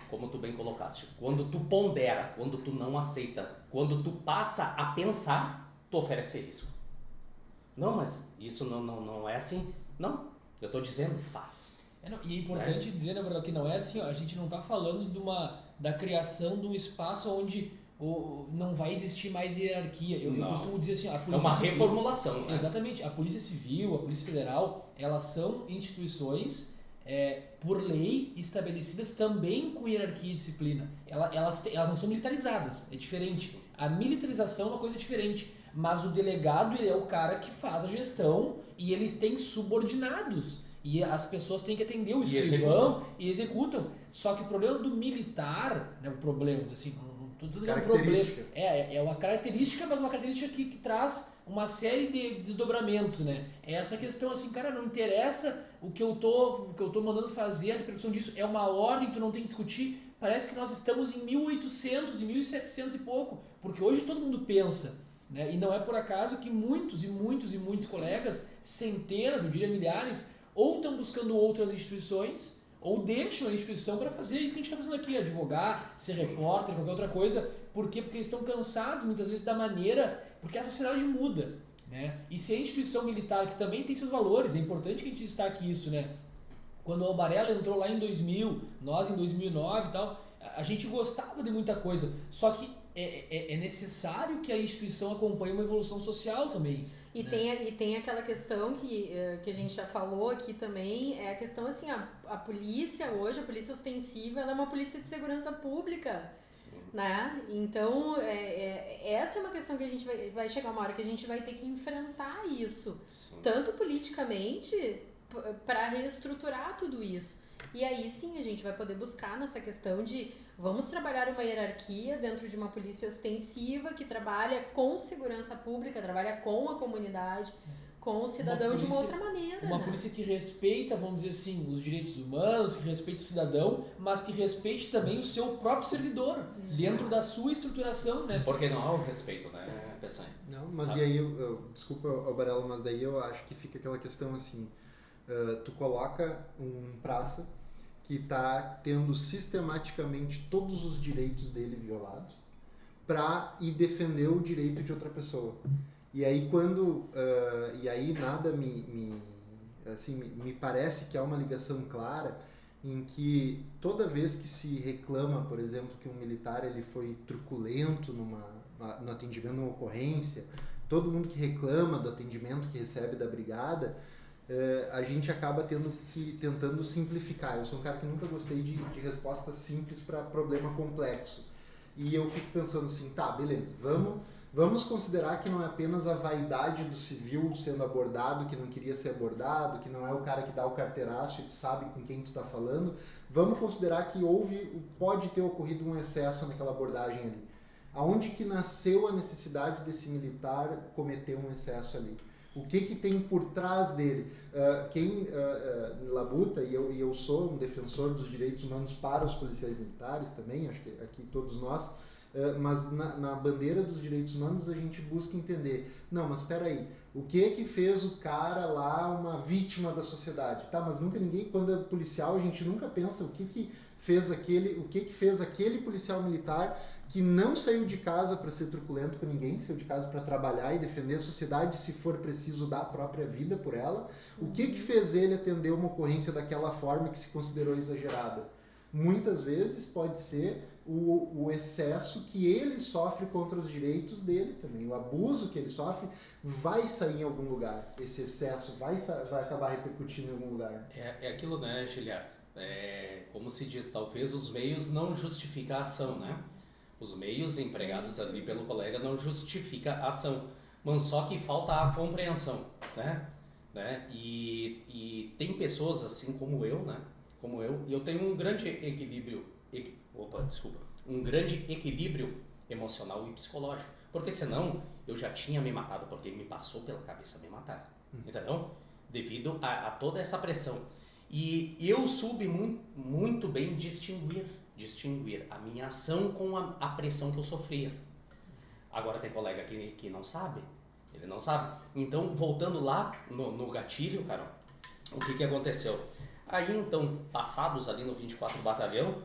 Como tu bem colocaste, quando tu pondera, quando tu não aceita, quando tu passa a pensar, tu oferece risco. Não, mas isso não é assim. Não, eu estou dizendo, faz. E é importante dizer, né, Bruno, que não é assim, ó, a gente não está falando da criação de um espaço onde não vai existir mais hierarquia. Eu costumo dizer assim, a Polícia é uma Civil, reformulação, né? Exatamente, a Polícia Civil, a Polícia Federal, elas são instituições por lei estabelecidas também com hierarquia e disciplina. Elas não são militarizadas, é diferente. A militarização é uma coisa diferente, mas o delegado ele é o cara que faz a gestão e eles têm subordinados. E as pessoas têm que atender o escrivão e executam. Só que o problema do militar, né, o problema, assim, característica. É uma característica, mas uma característica que traz uma série de desdobramentos, né? É essa questão assim, cara, não interessa o que eu tô mandando fazer, a repercussão disso é uma ordem, tu não tem que discutir. Parece que nós estamos em 1800, em 1700 e pouco, porque hoje todo mundo pensa, né? E não é por acaso que muitos colegas, centenas, eu diria milhares, ou estão buscando outras instituições, ou deixam a instituição para fazer isso que a gente está fazendo aqui, advogar, ser repórter, qualquer outra coisa. Por quê? Porque eles estão cansados muitas vezes da maneira, porque a sociedade muda, né? E se a instituição militar, que também tem seus valores, é importante que a gente destaque isso, né? Quando o Albarella entrou lá em 2000, nós em 2009 e tal, a gente gostava de muita coisa, só que é necessário que a instituição acompanhe uma evolução social também. E, né? tem aquela questão que a gente já falou aqui também, é a questão assim, a polícia hoje, a polícia ostensiva, ela é uma polícia de segurança pública, né? Então, essa é uma questão que a gente vai chegar uma hora que a gente vai ter que enfrentar isso, tanto politicamente, para reestruturar tudo isso. E aí sim a gente vai poder buscar nessa questão de vamos trabalhar uma hierarquia dentro de uma polícia ostensiva que trabalha com segurança pública, trabalha com a comunidade, com o cidadão de uma outra maneira. Uma polícia que respeita, vamos dizer assim, os direitos humanos, que respeita o cidadão, mas que respeite também o seu próprio servidor, dentro da sua estruturação, né? Porque não há o respeito, né, Peçanha? Não, mas e aí, desculpa, Albarella, mas daí eu acho que fica aquela questão assim, tu coloca um praça que está tendo sistematicamente todos os direitos dele violados para ir defender o direito de outra pessoa. E aí nada me parece que há uma ligação clara em que toda vez que se reclama, por exemplo, que um militar ele foi truculento no atendimento de uma ocorrência, todo mundo que reclama do atendimento que recebe da brigada, a gente acaba tentando simplificar. Eu sou um cara que nunca gostei de resposta simples para problema complexo. E eu fico pensando assim, tá, beleza, vamos considerar que não é apenas a vaidade do civil sendo abordado, que não queria ser abordado, que não é o cara que dá o carteiraço e tu sabe com quem tu está falando. Vamos considerar que pode ter ocorrido um excesso naquela abordagem ali. Aonde que nasceu a necessidade desse militar cometer um excesso ali? O que tem por trás dele? Quem labuta, e eu sou um defensor dos direitos humanos para os policiais militares também, acho que aqui todos nós, mas na bandeira dos direitos humanos a gente busca entender, não, mas espera aí, o que fez o cara lá uma vítima da sociedade? Tá, mas quando é policial, a gente nunca pensa o que fez aquele policial militar que não saiu de casa para ser truculento com ninguém, que saiu de casa para trabalhar e defender a sociedade, se for preciso dar a própria vida por ela. O que fez ele atender uma ocorrência daquela forma que se considerou exagerada? Muitas vezes pode ser o excesso que ele sofre contra os direitos dele também. O abuso que ele sofre vai sair em algum lugar. Esse excesso vai acabar repercutindo em algum lugar. É aquilo, né, Giliar? Como se diz, talvez os meios não justificam a ação, né? Os meios empregados ali pelo colega não justificam a ação, mas só que falta a compreensão, né? E tem pessoas assim como eu, né? E eu tenho um grande equilíbrio, um grande equilíbrio emocional e psicológico, porque senão eu já tinha me matado, porque me passou pela cabeça me matar, entendeu? Devido a toda essa pressão. E eu soube muito bem distinguir a minha ação com a pressão que eu sofria. Agora tem colega que não sabe, ele não sabe. Então, voltando lá no gatilho, Carol, o que aconteceu? Aí, então, passados ali no 24º Batalhão,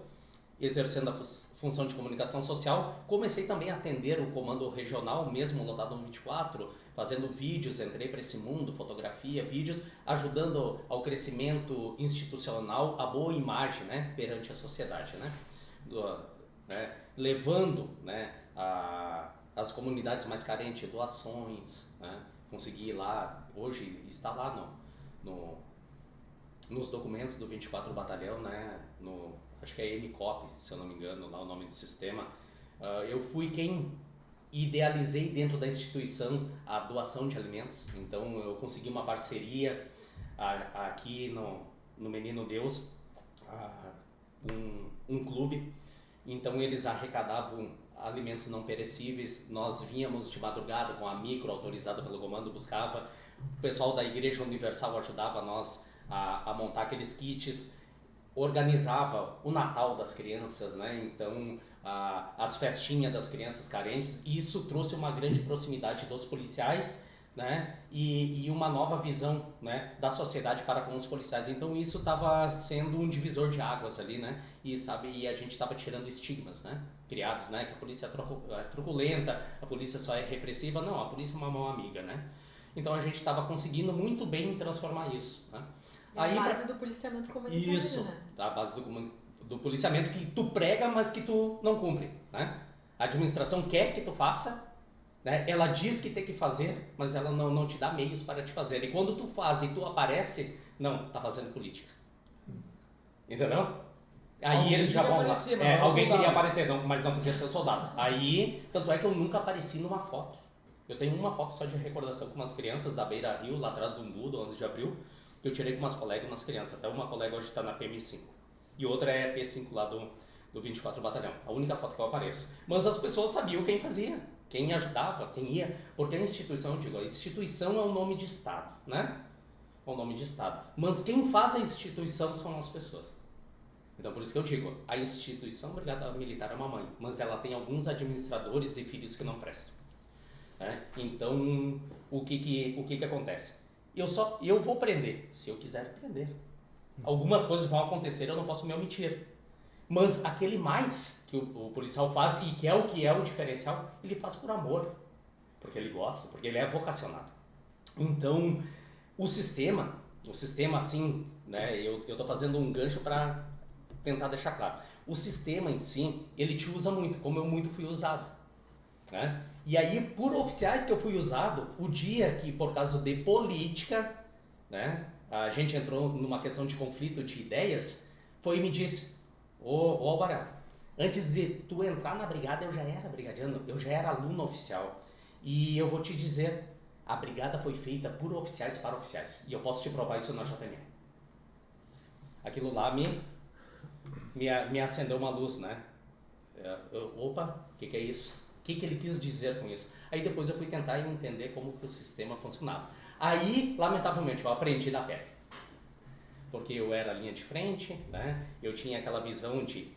exercendo a função de comunicação social, comecei também a atender o comando regional, mesmo lotado no 24, fazendo vídeos, entrei para esse mundo, fotografia, vídeos, ajudando ao crescimento institucional, a boa imagem, né, perante a sociedade, né, levando, né, as comunidades mais carentes, doações, né, consegui lá, hoje está lá nos documentos do 24º Batalhão, né, acho que é MCOP, se eu não me engano, lá o nome do sistema. Eu fui quem idealizei dentro da instituição a doação de alimentos, então eu consegui uma parceria aqui no Menino Deus, um clube, então eles arrecadavam alimentos não perecíveis, nós vínhamos de madrugada com a micro autorizada pelo comando, buscava, o pessoal da Igreja Universal ajudava nós a montar aqueles kits, organizava o Natal das crianças, né? Então as festinhas das crianças carentes, isso trouxe uma grande proximidade dos policiais, né? E uma nova visão, né, da sociedade para com os policiais. Então isso estava sendo um divisor de águas ali, né? E a gente estava tirando estigmas, né, criados, né, que a polícia é truculenta, a polícia só é repressiva. Não, a polícia é uma mão amiga, né? Então a gente estava conseguindo muito bem transformar isso, né? A base do policiamento comunitário, isso, né? A base do policiamento que tu prega, mas que tu não cumpre, né? A administração quer que tu faça, né? Ela diz que tem que fazer, mas ela não te dá meios para te fazer. E quando tu faz e tu aparece, não, tá fazendo política. Entendeu? Aí alguém eles já vão lá. Alguém queria aparecer, mas não podia ser o soldado. Aí, tanto é que eu nunca apareci numa foto. Eu tenho uma foto só de recordação com umas crianças da Beira Rio, lá atrás do Umbu, do 11 de abril, que eu tirei com umas colegas e umas crianças. Até uma colega hoje está na PM5. E outra é P5 lá do 24º Batalhão. A única foto que eu apareço. Mas as pessoas sabiam quem fazia, quem ajudava, quem ia. Porque a instituição, a instituição é o nome de Estado, né? É o nome de Estado. Mas quem faz a instituição são as pessoas. Então por isso que eu digo, a instituição Brigada Militar é uma mãe, mas ela tem alguns administradores e filhos que não prestam. Né? Então o que acontece? Eu vou prender, se eu quiser prender. Algumas coisas vão acontecer, eu não posso me omitir. Mas aquele mais que o policial faz, e que é o diferencial, ele faz por amor. Porque ele gosta, porque ele é vocacionado. Então, o sistema assim, né, eu tô fazendo um gancho para tentar deixar claro. O sistema em si, ele te usa muito, como eu muito fui usado. Né? E aí, por oficiais que eu fui usado, o dia que, por causa de política, né, a gente entrou numa questão de conflito de ideias, foi e me disse, ô Albarel, antes de tu entrar na brigada, eu já era brigadiano, eu já era aluno oficial. E eu vou te dizer, a brigada foi feita por oficiais para oficiais. E eu posso te provar isso na JME. Aquilo lá me acendeu uma luz, né? Opa, o que é isso? O que ele quis dizer com isso? Aí depois eu fui tentar entender como que o sistema funcionava. Aí, lamentavelmente, eu aprendi na pele. Porque eu era a linha de frente, né? Eu tinha aquela visão de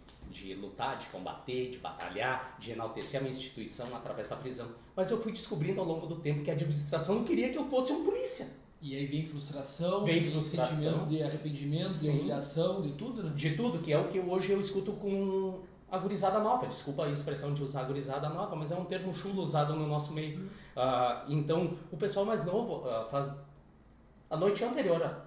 lutar, de combater, de batalhar, de enaltecer a minha instituição através da prisão. Mas eu fui descobrindo ao longo do tempo que a administração não queria que eu fosse um polícia. E aí vem frustração, frustração, sentimento de arrependimento, sim, de humilhação, de tudo, né? De tudo, que é o que hoje eu escuto com a gurizada nova. Desculpa a expressão de usar gurizada nova, mas é um termo chulo usado no nosso meio. Então, o pessoal mais novo faz a noite anterior,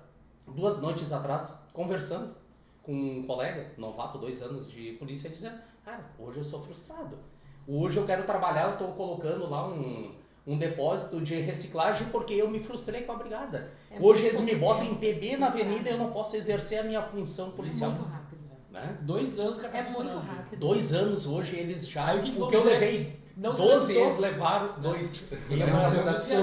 2 noites atrás, conversando com um colega, novato, 2 anos de polícia, dizendo, cara, hoje eu sou frustrado. Hoje eu quero trabalhar, eu estou colocando lá um depósito de reciclagem porque eu me frustrei com a brigada. Hoje eles me botam em PB na avenida e eu não posso exercer a minha função policial. É muito rápido. Né? 2 anos que É muito rápido. 2 anos hoje eles já... Aí, o que eu levei... Não 12 eles levaram 2.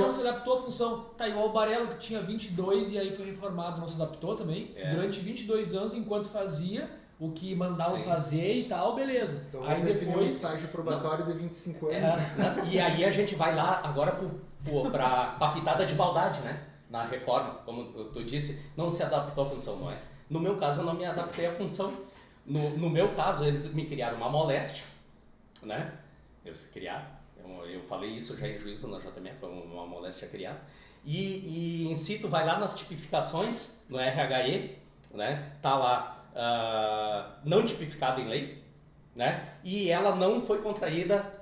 Não se adaptou à função. Tá igual o Barelo, que tinha 22 e aí foi reformado, não se adaptou também. Durante 22 anos, enquanto fazia o que mandavam fazer e tal, beleza. Então aí definiu um estágio probatório de 25 anos. E aí a gente vai lá agora pra pitada de maldade, né? Na reforma, como tu disse, não se adaptou à função, não é? No meu caso, eu não me adaptei à função. No meu caso, eles me criaram uma moléstia, né? Eles criaram, Eu falei isso já em juízo na JME, foi uma moléstia criada. E em si, tu vai lá nas tipificações, no RHE, né? Tá lá, não tipificado em lei, né? E ela não foi contraída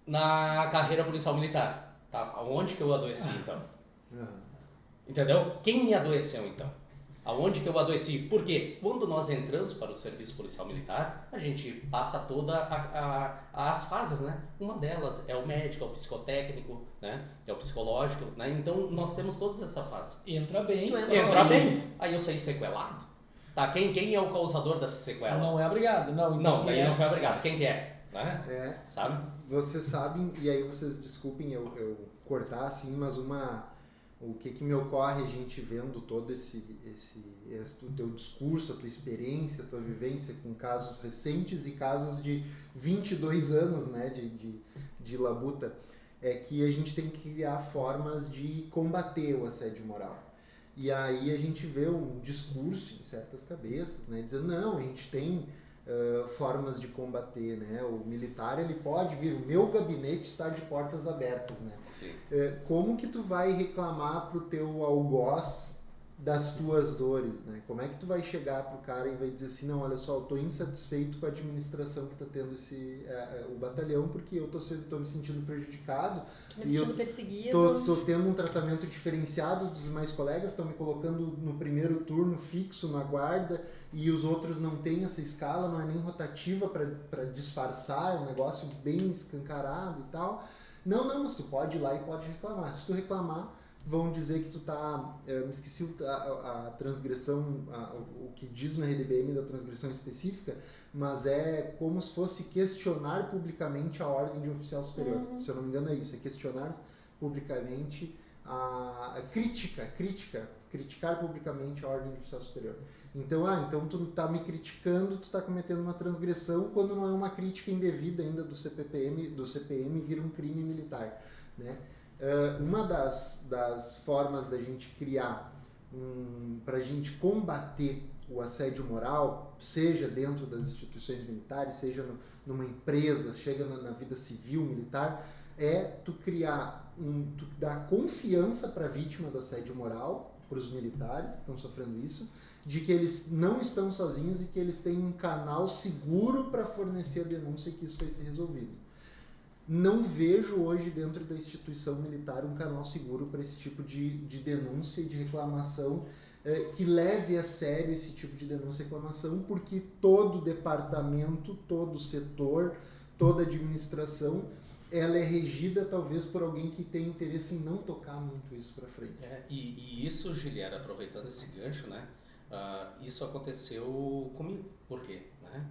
na carreira policial militar. Tá? Onde que eu adoeci, então? Entendeu? Quem me adoeceu, então? Aonde que eu adoeci? Porque quando nós entramos para o serviço policial militar, a gente passa toda as fases, né? Uma delas é o médico, é o psicotécnico, né? É o psicológico, né? Então nós temos todas essa fase. Entra bem. Entra bem. Aí eu saí sequelado. Tá? Quem é o causador dessa sequela? Não é abrigado, não. Então Não, daí não foi obrigado. Quem que é? Né? Sabe? Vocês sabem, e aí vocês desculpem eu cortar assim, mas o que me ocorre a gente vendo todo esse o teu discurso, a tua experiência, a tua vivência com casos recentes e casos de 22 anos, né, de labuta, é que a gente tem que criar formas de combater o assédio moral. E aí a gente vê um discurso em certas cabeças, né, dizendo, não, a gente tem formas de combater, né? O militar, ele pode vir, o meu gabinete está de portas abertas, né? Sim. Como que tu vai reclamar pro teu algoz das tuas dores, né? Como é que tu vai chegar pro cara e vai dizer assim, não, olha só, eu tô insatisfeito com a administração que tá tendo o batalhão, porque eu tô me sentindo prejudicado. Me sentindo perseguido. Tô tendo um tratamento diferenciado dos demais colegas, estão me colocando no primeiro turno fixo na guarda, e os outros não têm essa escala, não é nem rotativa para disfarçar, é um negócio bem escancarado e tal. Não, mas tu pode ir lá e pode reclamar. Se tu reclamar, vão dizer que tu tá... me esqueci a transgressão, o que diz no RDBM da transgressão específica, mas é como se fosse questionar publicamente a ordem de um oficial superior. Se eu não me engano é isso, é questionar publicamente criticar publicamente a ordem de oficial superior. Então tu tá me criticando, tu tá cometendo uma transgressão quando não é uma crítica indevida ainda do CPM vira um crime militar, né? Uma das formas da gente criar para a gente combater o assédio moral, seja dentro das instituições militares, seja numa empresa, seja na vida civil militar, é tu dar confiança para a vítima do assédio moral, para os militares que estão sofrendo isso, de que eles não estão sozinhos e que eles têm um canal seguro para fornecer a denúncia e que isso vai ser resolvido. Não vejo hoje dentro da instituição militar um canal seguro para esse tipo de denúncia e de reclamação que leve a sério esse tipo de denúncia e reclamação, porque todo departamento, todo setor, toda administração, ela é regida talvez por alguém que tem interesse em não tocar muito isso para frente. E isso, Giliera, aproveitando esse gancho, né? Isso aconteceu comigo. Por quê? Né?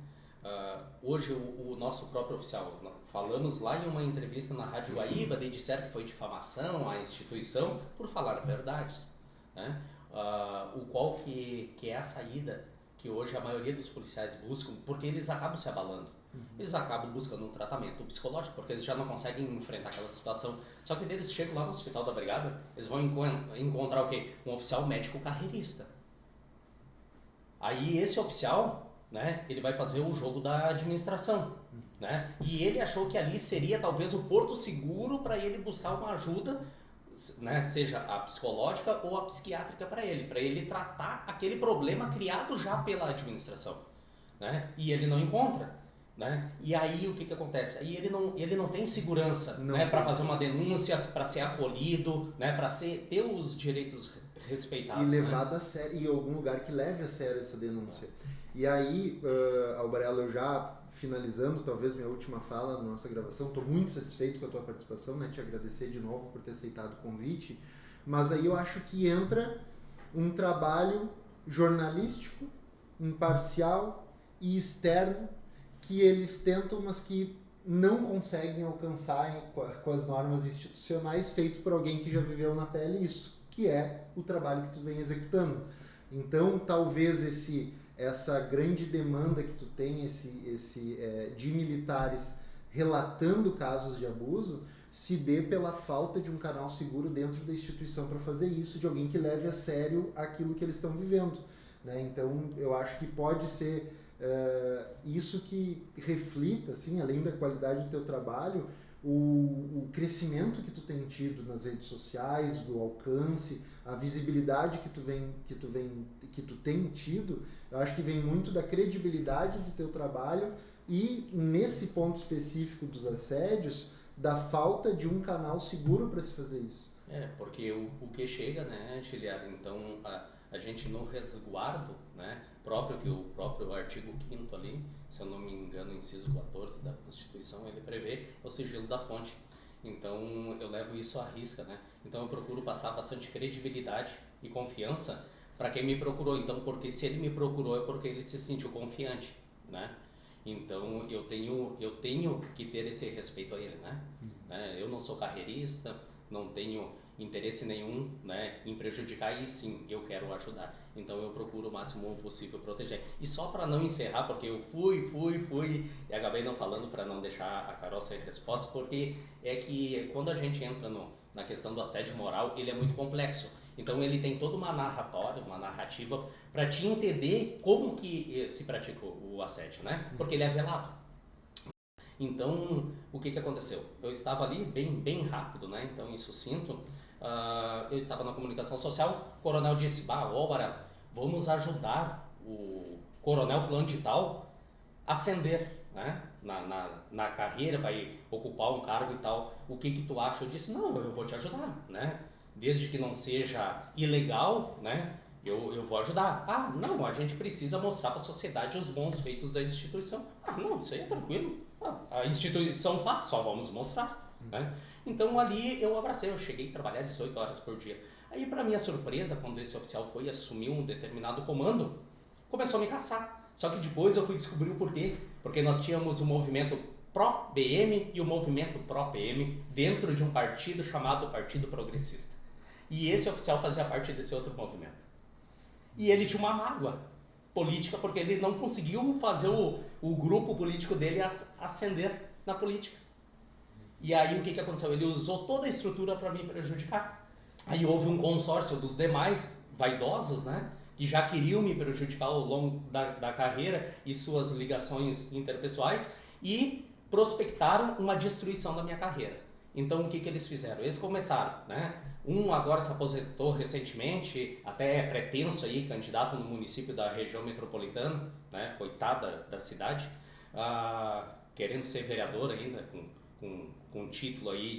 Hoje o nosso próprio oficial, falamos lá em uma entrevista na Rádio Guaíba, daí disseram que foi difamação à instituição por falar verdades, né? O qual que é a saída que hoje a maioria dos policiais buscam, porque eles acabam se abalando. Eles acabam buscando um tratamento psicológico, porque eles já não conseguem enfrentar aquela situação. Só que eles chegam lá no hospital da brigada, eles vão encontrar o quê? Um oficial médico carreirista. Aí esse oficial, né, ele vai fazer o jogo da administração, né? E ele achou que ali seria talvez o porto seguro para ele buscar uma ajuda, né, seja a psicológica ou a psiquiátrica para ele tratar aquele problema criado já pela administração, né? E ele não encontra, né? E aí o que acontece? Aí ele não tem segurança, né, para fazer uma denúncia, para ser acolhido, né, para ter os direitos respeitados. E levado a sério, em algum lugar que leve a sério essa denúncia. E aí, Albarello, eu já finalizando talvez minha última fala na nossa gravação, estou muito satisfeito com a tua participação, né? Te agradecer de novo por ter aceitado o convite, mas aí eu acho que entra um trabalho jornalístico, imparcial e externo que eles tentam, mas que não conseguem alcançar com as normas institucionais, feito por alguém que já viveu na pele isso, que é o trabalho que tu vem executando. Então, talvez essa grande demanda que tu tem de militares relatando casos de abuso se dê pela falta de um canal seguro dentro da instituição para fazer isso, de alguém que leve a sério aquilo que eles estão vivendo, né? Então, eu acho que pode ser isso que reflita, assim, além da qualidade do teu trabalho, o crescimento que tu tem tido nas redes sociais, do alcance, a visibilidade que tu tem tido, eu acho que vem muito da credibilidade do teu trabalho e, nesse ponto específico dos assédios, da falta de um canal seguro para se fazer isso. Porque o que chega, né, Giliar, então a gente no resguardo, né, que o próprio artigo 5º ali, se eu não me engano, inciso 14 da Constituição, ele prevê o sigilo da fonte. Então eu levo isso à risca, né? Então eu procuro passar bastante credibilidade e confiança para quem me procurou. Então, porque se ele me procurou é porque ele se sentiu confiante, né? Então eu tenho que ter esse respeito a ele, né? Eu não sou carreirista, não tenho interesse nenhum, né, em prejudicar, e sim, eu quero ajudar. Então eu procuro o máximo possível proteger. E só para não encerrar, porque eu fui e acabei não falando para não deixar a Carol sem resposta, porque é que quando a gente entra na questão do assédio moral, ele é muito complexo. Então ele tem toda uma narratória, uma narrativa para te entender como que se pratica o assédio, né? Porque ele é velado. Então, o que aconteceu? Eu estava ali bem rápido, né? Então, em sucinto, eu estava na comunicação social, o coronel disse, Álvaro, vamos ajudar o coronel fulano de tal a ascender, né? Na carreira, vai ocupar um cargo e tal. O que tu acha? Eu disse, não, eu vou te ajudar, né? Desde que não seja ilegal, né? Eu vou ajudar. Não, a gente precisa mostrar para a sociedade os bons feitos da instituição. Não, isso aí é tranquilo. A instituição faz, só vamos mostrar, né? Então ali eu abracei, eu cheguei a trabalhar 18 horas por dia. Aí, para minha surpresa, quando esse oficial foi assumir um determinado comando, começou a me caçar. Só que depois eu fui descobrir o porquê. Porque nós tínhamos o movimento pró-BM e o movimento pró-PM dentro de um partido chamado Partido Progressista. E esse oficial fazia parte desse outro movimento. E ele tinha uma mágoa política porque ele não conseguiu fazer o grupo político dele ascender na política. E aí o que aconteceu? Ele usou toda a estrutura para me prejudicar. Aí houve um consórcio dos demais vaidosos, né, que já queriam me prejudicar ao longo da carreira e suas ligações interpessoais, e prospectaram uma destruição da minha carreira. Então o que eles fizeram? Eles começaram, né? Um agora se aposentou recentemente, até é pretenso aí, candidato no município da região metropolitana, né? Coitada da cidade, querendo ser vereador ainda, com título aí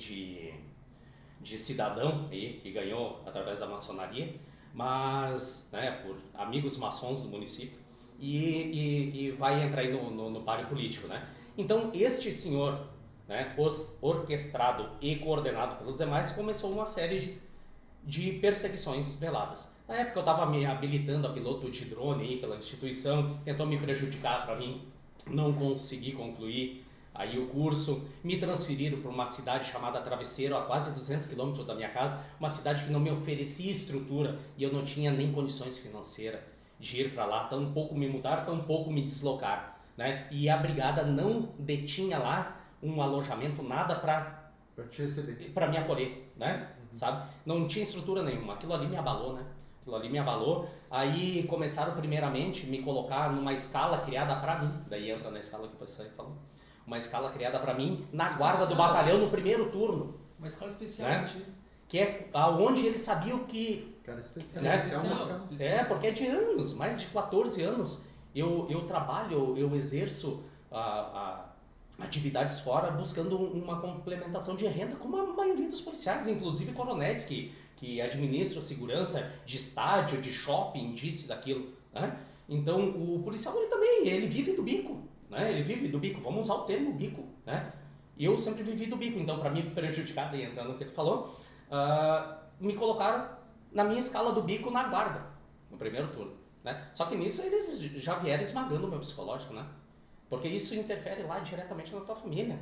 de cidadão aí, que ganhou através da maçonaria, mas, né, por amigos maçons do município, e vai entrar aí no páreo político, né? Então este senhor, né, orquestrado e coordenado pelos demais, começou uma série de perseguições veladas. Na época eu estava me habilitando a piloto de drone aí pela instituição, tentou me prejudicar para mim não conseguir concluir aí o curso, me transferiram para uma cidade chamada Travesseiro, a quase 200 km da minha casa, uma cidade que não me oferecia estrutura e eu não tinha nem condições financeiras de ir para lá, tampouco me mudar, tampouco me deslocar, né? E a brigada não detinha lá um alojamento, nada para te receber, para me acolher, né? Sabe? Não tinha estrutura nenhuma. Aquilo ali me abalou, né? Aquilo ali me abalou. Aí começaram primeiramente me colocar numa escala criada para mim. Daí entra na escala que você falou. Uma escala criada para mim na guarda do batalhão no primeiro turno. Uma escala especial, né? Que é aonde eles sabiam que... Cara especial. Né? Especial. Porque é de anos, mais de 14 anos. Eu trabalho, eu exerço atividades fora buscando uma complementação de renda, como a maioria dos policiais, inclusive coronéis que administram segurança de estádio, de shopping, disso e daquilo, né? Então o policial ele vive do bico, né? Ele vive do bico, vamos usar o termo bico, né? Eu sempre vivi do bico, então para me prejudicar, e entrando no que tu falou, me colocaram na minha escala do bico na guarda, no primeiro turno, né? Só que nisso eles já vieram esmagando o meu psicológico, né? Porque isso interfere lá diretamente na tua família,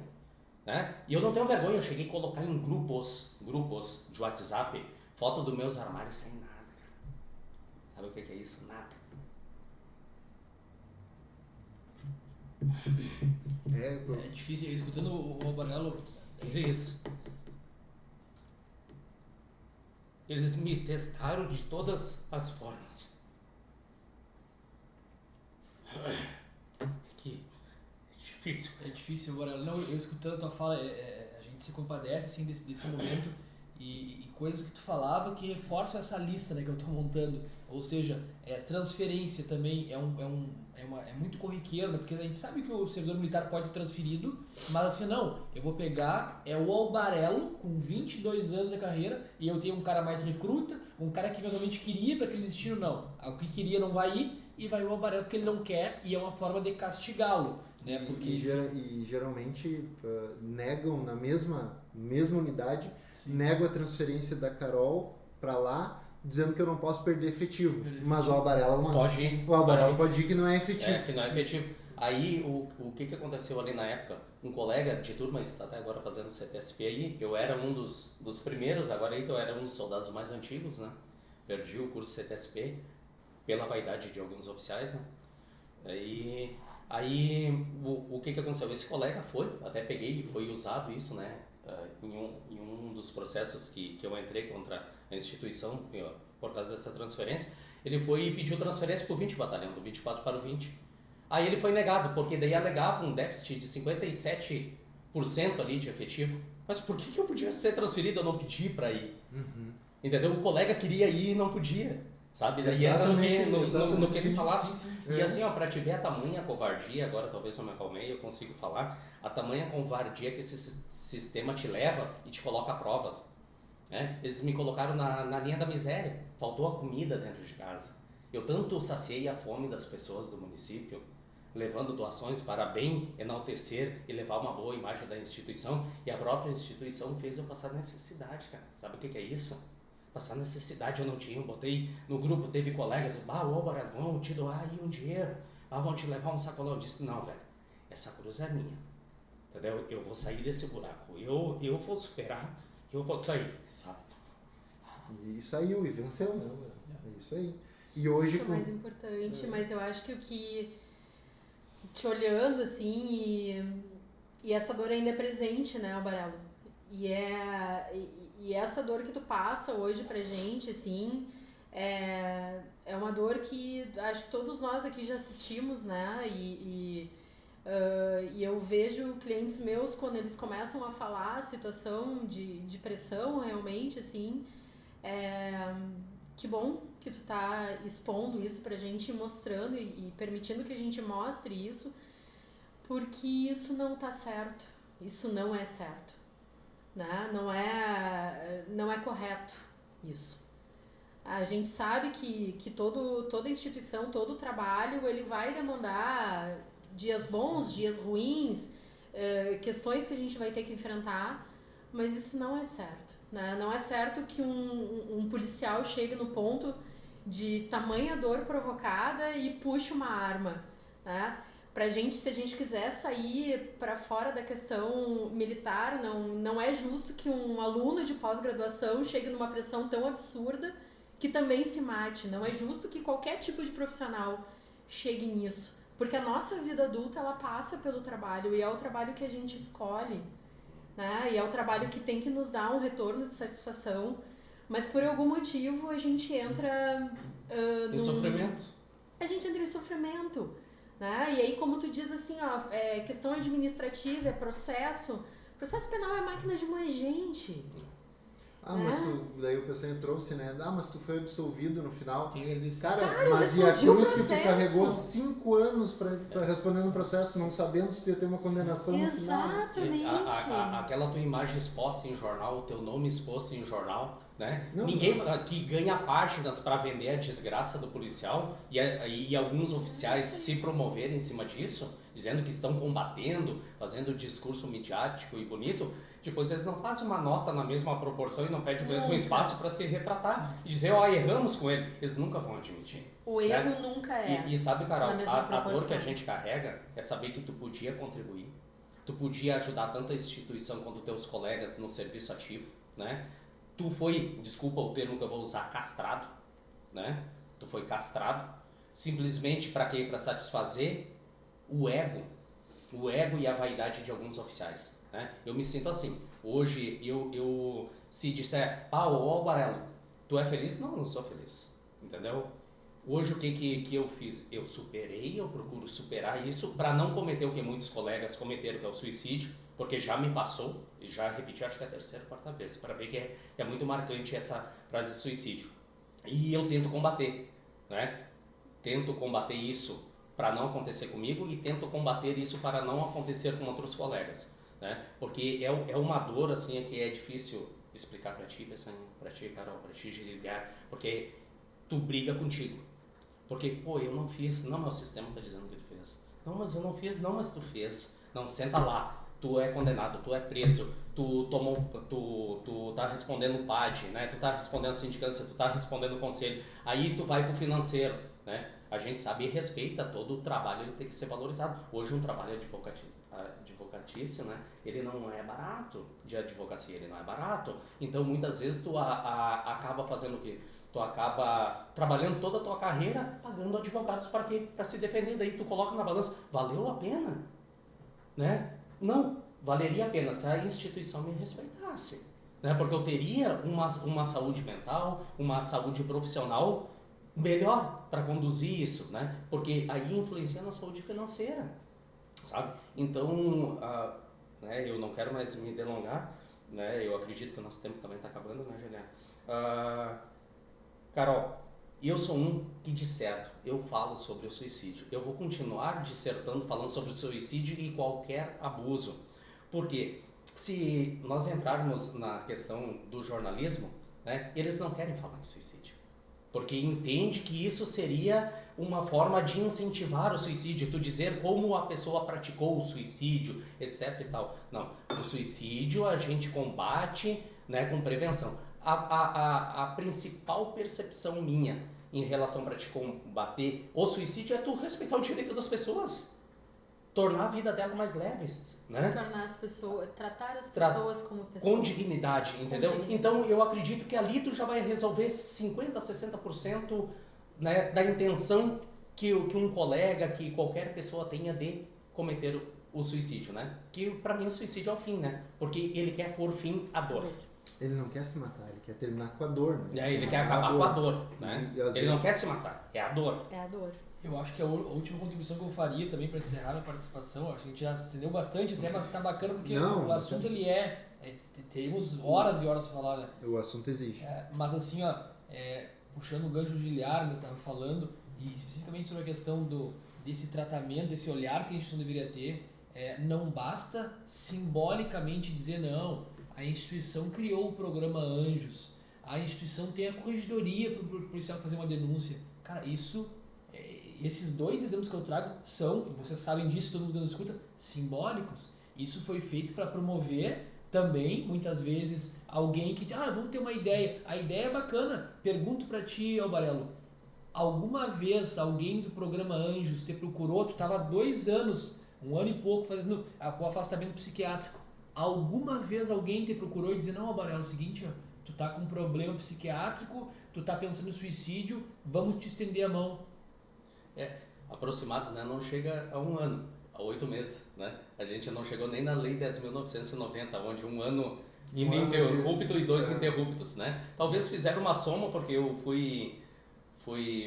né? E eu não tenho vergonha, eu cheguei a colocar em grupos de WhatsApp foto dos meus armários sem nada, cara. Sabe o que é isso? Nada. É difícil, escutando o Albarello. Isso. Eles me testaram de todas as formas. É difícil. É difícil, Albarello. Não, eu escutando a tua fala, a gente gente se compadece assim, desse momento e coisas que tu falava que reforçam essa lista, né, que eu estou montando. Ou seja, transferência também é muito corriqueiro, né, porque a gente sabe que o servidor militar pode ser transferido, mas assim, não, eu vou pegar o albarelo com 22 anos de carreira e eu tenho um cara mais recruta, um cara que eventualmente queria para aquele destino, não. O que queria não vai ir e vai o albarelo porque ele não quer e é uma forma de castigá-lo. Né? Porque, e geralmente negam na mesma unidade, sim, negam a transferência da Carol para lá, dizendo que eu não posso perder efetivo. Mas o Albarella não Pode ir. O Albarella pode ir que não é efetivo. É, que não é efetivo. Aí, o que aconteceu ali na época? Um colega de turma está até agora fazendo CTSP aí, eu era um dos primeiros, agora aí que eu era um dos soldados mais antigos, né? Perdi o curso CTSP pela vaidade de alguns oficiais, né? Aí o que aconteceu? Esse colega até peguei e foi usado isso, né? Em um dos processos que eu entrei contra a instituição por causa dessa transferência, ele foi e pediu transferência para o 20 batalhão, do 24 para o 20. Aí ele foi negado, porque daí alegava um déficit de 57% ali de efetivo. Mas por que eu podia ser transferido? Eu não pedi para ir. Uhum. Entendeu? O colega queria ir e não podia. Sabe? Daí entra no que ele falasse. E assim, ó, pra te ver a tamanha covardia, agora talvez eu me acalmei, eu consigo falar, a tamanha covardia que esse sistema te leva e te coloca a provas. Né? Eles me colocaram na linha da miséria, faltou a comida dentro de casa. Eu tanto saciei a fome das pessoas do município, levando doações para bem enaltecer e levar uma boa imagem da instituição, e a própria instituição fez eu passar necessidade, cara. Sabe o que é isso? Passar necessidade eu não tinha, eu botei no grupo, teve colegas, vão te doar aí um dinheiro, vão te levar um sacolão. Eu disse, não, velho, essa cruz é minha, entendeu? Eu vou sair desse buraco, eu vou superar, eu vou sair, sabe? E saiu, e venceu, né? É isso aí. E hoje... Isso é o mais importante, mas eu acho que o que, te olhando assim, e essa dor ainda é presente, né, Albarello? E essa dor que tu passa hoje pra gente, assim, é uma dor que acho que todos nós aqui já assistimos, né? E eu vejo clientes meus, quando eles começam a falar a situação de pressão, realmente, assim, que bom que tu tá expondo isso pra gente, mostrando e permitindo que a gente mostre isso, porque isso não tá certo, isso não é certo. Né? Não é correto isso. A gente sabe que toda instituição, todo trabalho, ele vai demandar dias bons, dias ruins, questões que a gente vai ter que enfrentar, mas isso não é certo. Né? Não é certo que um policial chegue no ponto de tamanha dor provocada e puxe uma arma. Né? Pra gente, se a gente quiser sair para fora da questão militar, não é justo que um aluno de pós-graduação chegue numa pressão tão absurda que também se mate. Não é justo que qualquer tipo de profissional chegue nisso. Porque a nossa vida adulta, ela passa pelo trabalho, e é o trabalho que a gente escolhe, né? E é o trabalho que tem que nos dar um retorno de satisfação, mas por algum motivo a gente entra em sofrimento. A gente entra em sofrimento. Né? E aí, como tu diz assim, ó, questão administrativa, processo penal é máquina de moer gente. Mas daí o pessoal trouxe, né? Mas tu foi absolvido no final. Cara, mas e a cruz que tu carregou 5 anos pra responder no processo, não sabendo se tu ia ter uma condenação no final. Exatamente. Aquela tua imagem exposta em jornal, o teu nome exposto em jornal, né? Não, Ninguém que ganha páginas para vender a desgraça do policial e alguns oficiais se promoverem em cima disso, dizendo que estão combatendo, fazendo discurso midiático e bonito. Depois eles não fazem uma nota na mesma proporção e não pedem o mesmo espaço para se retratar. Sim. E dizer, erramos com ele. Eles nunca vão admitir. O erro nunca é. E sabe, Carol, a dor que a gente carrega é saber que tu podia contribuir, tu podia ajudar tanto a instituição quanto teus colegas no serviço ativo, né? Tu foi, desculpa o termo que eu vou usar, castrado, né? Tu foi castrado, simplesmente para quê? Para satisfazer o ego e a vaidade de alguns oficiais. Né? Eu me sinto assim. Hoje, se disser, Albarello, tu é feliz? Não, não sou feliz. Entendeu? Hoje o que eu fiz? Eu procuro superar isso para não cometer o que muitos colegas cometeram, que é o suicídio, porque já me passou, e já repeti, acho que é a terceira, quarta vez, para ver que é muito marcante essa frase suicídio. E eu tento combater, né? Tento combater isso para não acontecer comigo e tento combater isso para não acontecer com outros colegas, né? Porque é uma dor, assim, que é difícil explicar para ti, Carol, para ti, Giliar, porque tu briga contigo. Porque, pô, eu não fiz, não, meu sistema tá dizendo que tu fez. Não, mas eu não fiz, não, mas tu fez. Não, senta lá, tu é condenado, tu é preso, tu tá respondendo o PAD, né? Tu tá respondendo a sindicância, tu tá respondendo o conselho. Aí tu vai pro financeiro, né? A gente sabe e respeita todo o trabalho, ele tem que ser valorizado. Hoje um trabalho advocatício, né? Ele não é barato, de advocacia ele não é barato. Então muitas vezes tu acaba fazendo o quê? Tu acaba trabalhando toda a tua carreira pagando advogados para quê? Para se defender. Daí tu coloca na balança, valeu a pena? Né? Não, valeria a pena se a instituição me respeitasse. Né? Porque eu teria uma saúde mental, uma saúde profissional melhor para conduzir isso, né? Porque aí influencia na saúde financeira, sabe? Então, né, eu não quero mais me delongar, né? Eu acredito que o nosso tempo também está acabando, né, Juliana? Carol, eu sou um que disserto, eu falo sobre o suicídio. Eu vou continuar dissertando, falando sobre o suicídio e qualquer abuso. Porque se nós entrarmos na questão do jornalismo, né, eles não querem falar em suicídio. Porque entende que isso seria uma forma de incentivar o suicídio, tu dizer como a pessoa praticou o suicídio, etc e tal. Não, o suicídio a gente combate, né, com prevenção. A principal percepção minha em relação para te combater o suicídio é tu respeitar o direito das pessoas. Tornar a vida dela mais leve, né? Tornar as pessoas, tratar as pessoas como pessoas. Com dignidade, entendeu? Com dignidade. Então eu acredito que ali tu já vai resolver 50%, 60%, né, da intenção que um colega, que qualquer pessoa tenha de cometer o suicídio, né? Que para mim o suicídio é o fim, né? Porque ele quer pôr fim à dor. Ele não quer se matar, ele quer terminar com a dor, né? Ele quer acabar com a dor, né? Ele não quer se matar, é a dor. É a dor. Eu acho que a última contribuição que eu faria também para encerrar a participação, a gente já estendeu bastante até, mas tá bacana porque o assunto ele temos horas e horas para falar, né? O assunto exige. Mas assim, ó, puxando o gancho do Giliar, que estava falando, e especificamente sobre a questão desse tratamento, desse olhar que a instituição deveria ter, não basta simbolicamente dizer não, a instituição criou o programa Anjos, a instituição tem a corregedoria para o policial fazer uma denúncia. Cara, esses dois exemplos que eu trago são, e vocês sabem disso, todo mundo nos escuta, simbólicos. Isso foi feito para promover também, muitas vezes, alguém que, vamos ter uma ideia. A ideia é bacana. Pergunto para ti, Albarello, alguma vez alguém do programa Anjos te procurou? Tu estava 2 anos, 1 ano e pouco, fazendo o afastamento psiquiátrico. Alguma vez alguém te procurou e disse, não, Albarello, é o seguinte, ó, tu tá com um problema psiquiátrico, tu tá pensando em suicídio, vamos te estender a mão. Aproximados, né? Não chega a 1 ano, a 8 meses, né? A gente não chegou nem na Lei 10.990, onde 1 ano ininterrupto e 2 interruptos, né? Talvez fizeram uma soma, porque eu fui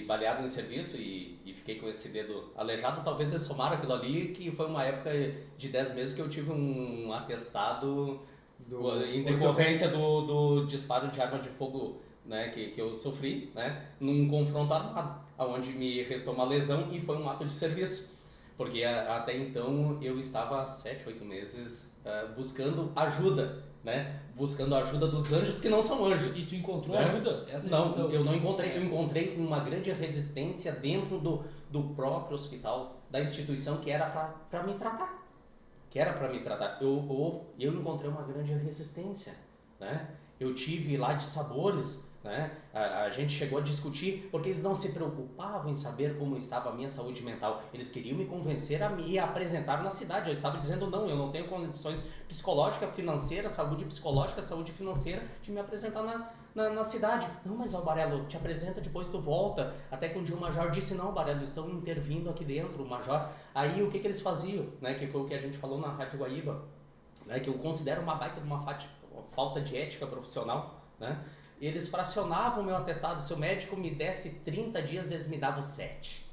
baleado em serviço e fiquei com esse dedo aleijado, talvez eles somaram aquilo ali, que foi uma época de 10 meses que eu tive um atestado em decorrência do disparo de arma de fogo, né, que eu sofri, né, num confronto armado, onde me restou uma lesão e foi um ato de serviço, porque até então eu estava há 7, 8 meses buscando ajuda, né, buscando a ajuda dos anjos que não são anjos. E tu encontrou né? ajuda? Não, eu não encontrei, eu encontrei uma grande resistência dentro do próprio hospital, da instituição que era para me tratar. Eu encontrei uma grande resistência, né? Eu tive lá de sabores, né? A gente chegou a discutir porque eles não se preocupavam em saber como estava a minha saúde mental. Eles queriam me convencer a me apresentar na cidade. Eu estava dizendo não, eu não tenho condições psicológicas, financeiras, saúde psicológica, saúde financeira de me apresentar na cidade. Não, mas Albarello, te apresenta, depois tu volta. Até que um dia o major disse, não, Albarello, estão intervindo aqui dentro, o major. Aí o que eles faziam, né? Que foi o que a gente falou na Rádio Guaíba, né? Que eu considero uma baita de uma falta de ética profissional, né? eles fracionavam o meu atestado. Se o médico me desse 30 dias, eles me davam 7.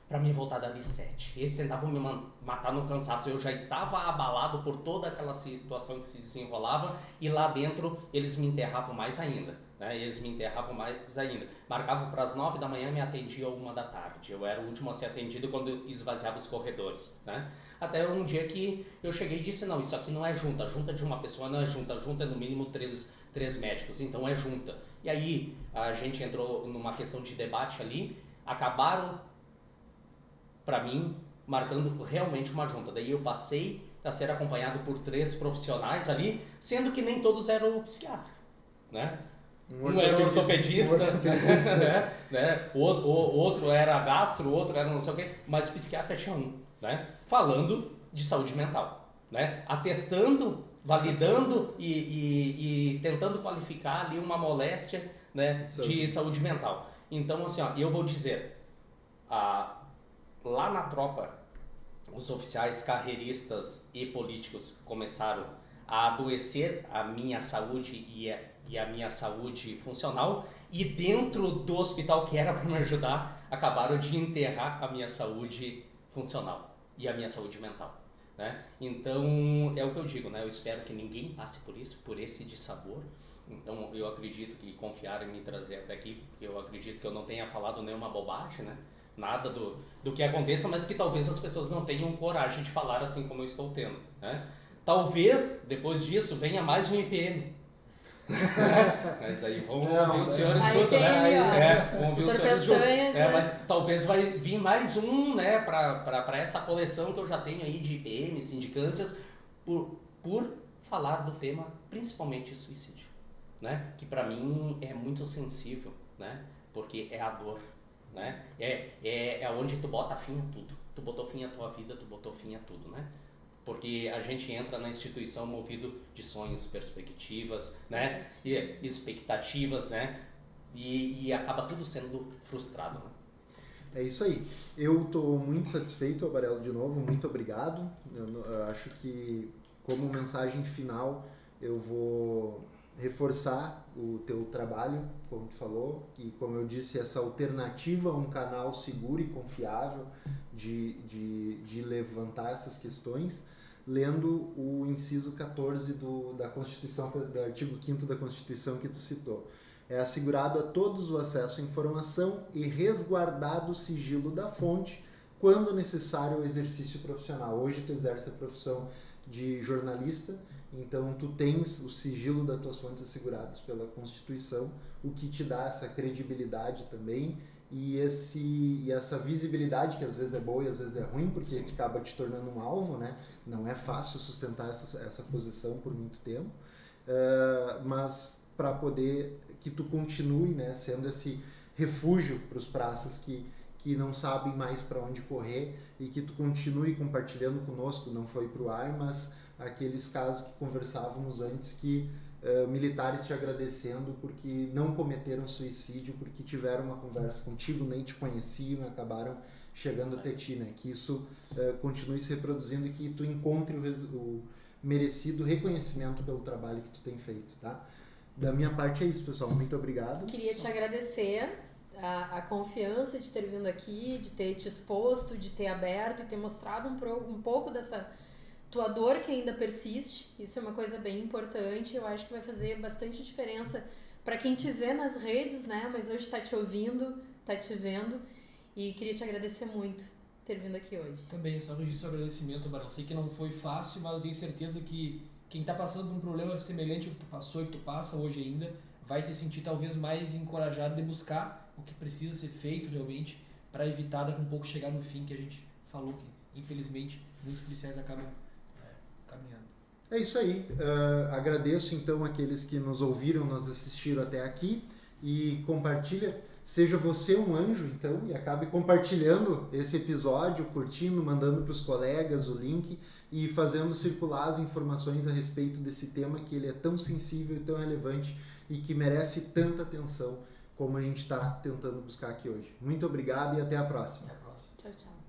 Para mim voltar dali 7. Eles tentavam me matar no cansaço. Eu já estava abalado por toda aquela situação que se desenrolava, e lá dentro eles me enterravam mais ainda. Né? Eles me enterravam mais ainda. Marcavam para as 9 da manhã, me atendia 1 da tarde. Eu era o último a ser atendido quando esvaziava os corredores. Né? Até um dia que eu cheguei e disse, não, isso aqui não é junta. A junta de uma pessoa não é junta. A junta é no mínimo 3 médicos, então é junta. E aí a gente entrou numa questão de debate ali, acabaram, para mim, marcando realmente uma junta. Daí eu passei a ser acompanhado por 3 profissionais ali, sendo que nem todos eram psiquiatra, né? Um era ortopedista, né? O outro era gastro, o outro era não sei o quê, mas psiquiatra tinha um, né? Falando de saúde mental, né? Atestando, validando e tentando qualificar ali uma moléstia, né, de saúde mental. Então, assim, ó, eu vou dizer, lá na tropa, os oficiais carreiristas e políticos começaram a adoecer a minha saúde e a minha saúde funcional, e dentro do hospital que era para me ajudar, acabaram de enterrar a minha saúde funcional e a minha saúde mental. Né? Então, é o que eu digo, né? Eu espero que ninguém passe por isso, por esse dissabor. Então, eu acredito que confiaram em me trazer até aqui, porque eu acredito que eu não tenha falado nenhuma bobagem, né? Nada do que aconteça, mas que talvez as pessoas não tenham coragem de falar assim como eu estou tendo, né? Talvez, depois disso, venha mais um IPM. Mas daí vamos ouvir os senhores juntos, né? Vamos ouvir os senhores juntos. Mas talvez vai vir mais um, né, para essa coleção que eu já tenho aí de IPM, sindicâncias, por falar do tema, principalmente suicídio, né? Que para mim é muito sensível, né? Porque é a dor, né? É onde tu bota fim a tudo. Tu botou fim à tua vida, tu botou fim a tudo, né? Porque a gente entra na instituição movido de sonhos, perspectivas, né? E expectativas, né? E acaba tudo sendo frustrado, né? É isso aí. Eu estou muito satisfeito, Albarello, de novo. Muito obrigado. Eu acho que, como mensagem final, eu vou reforçar o teu trabalho, como tu falou, e como eu disse, essa alternativa a um canal seguro e confiável de levantar essas questões, lendo o inciso 14 da Constituição, do artigo 5º da Constituição que tu citou. É assegurado a todos o acesso à informação e resguardado o sigilo da fonte quando necessário o exercício profissional. Hoje tu exerce a profissão de jornalista, então tu tens o sigilo das tuas fontes assegurados pela Constituição, o que te dá essa credibilidade também e essa visibilidade, que às vezes é boa e às vezes é ruim, porque tu acaba te tornando um alvo, né? Não é fácil sustentar essa posição por muito tempo, mas para poder que tu continue, né, sendo esse refúgio para os praças que não sabem mais para onde correr, e que tu continue compartilhando conosco, não foi para o ar, mas aqueles casos que conversávamos antes, que militares te agradecendo porque não cometeram suicídio, porque tiveram uma conversa contigo, nem te conheciam e acabaram chegando até ti, né? Que isso continue se reproduzindo e que tu encontre o merecido reconhecimento pelo trabalho que tu tem feito, tá? Da minha parte é isso, pessoal. Muito obrigado. Queria te agradecer a confiança de ter vindo aqui, de ter te exposto, de ter aberto e ter mostrado um pouco dessa tua dor que ainda persiste. Isso é uma coisa bem importante. Eu acho que vai fazer bastante diferença para quem te vê nas redes, né? Mas hoje está te ouvindo, está te vendo. E queria te agradecer muito ter vindo aqui hoje. Também, só registro o agradecimento, Barão. Sei que não foi fácil, mas eu tenho certeza que quem está passando por um problema semelhante ao que tu passou e que tu passa hoje ainda, vai se sentir talvez mais encorajado de buscar o que precisa ser feito realmente para evitar daqui a um pouco chegar no fim que a gente falou, que infelizmente muitos policiais acabam caminhando. É isso aí. Agradeço então aqueles que nos ouviram, nos assistiram até aqui, e compartilha. Seja você um anjo, então, e acabe compartilhando esse episódio, curtindo, mandando para os colegas o link e fazendo circular as informações a respeito desse tema, que ele é tão sensível e tão relevante e que merece tanta atenção como a gente está tentando buscar aqui hoje. Muito obrigado e até a próxima. Até a próxima. Tchau, tchau.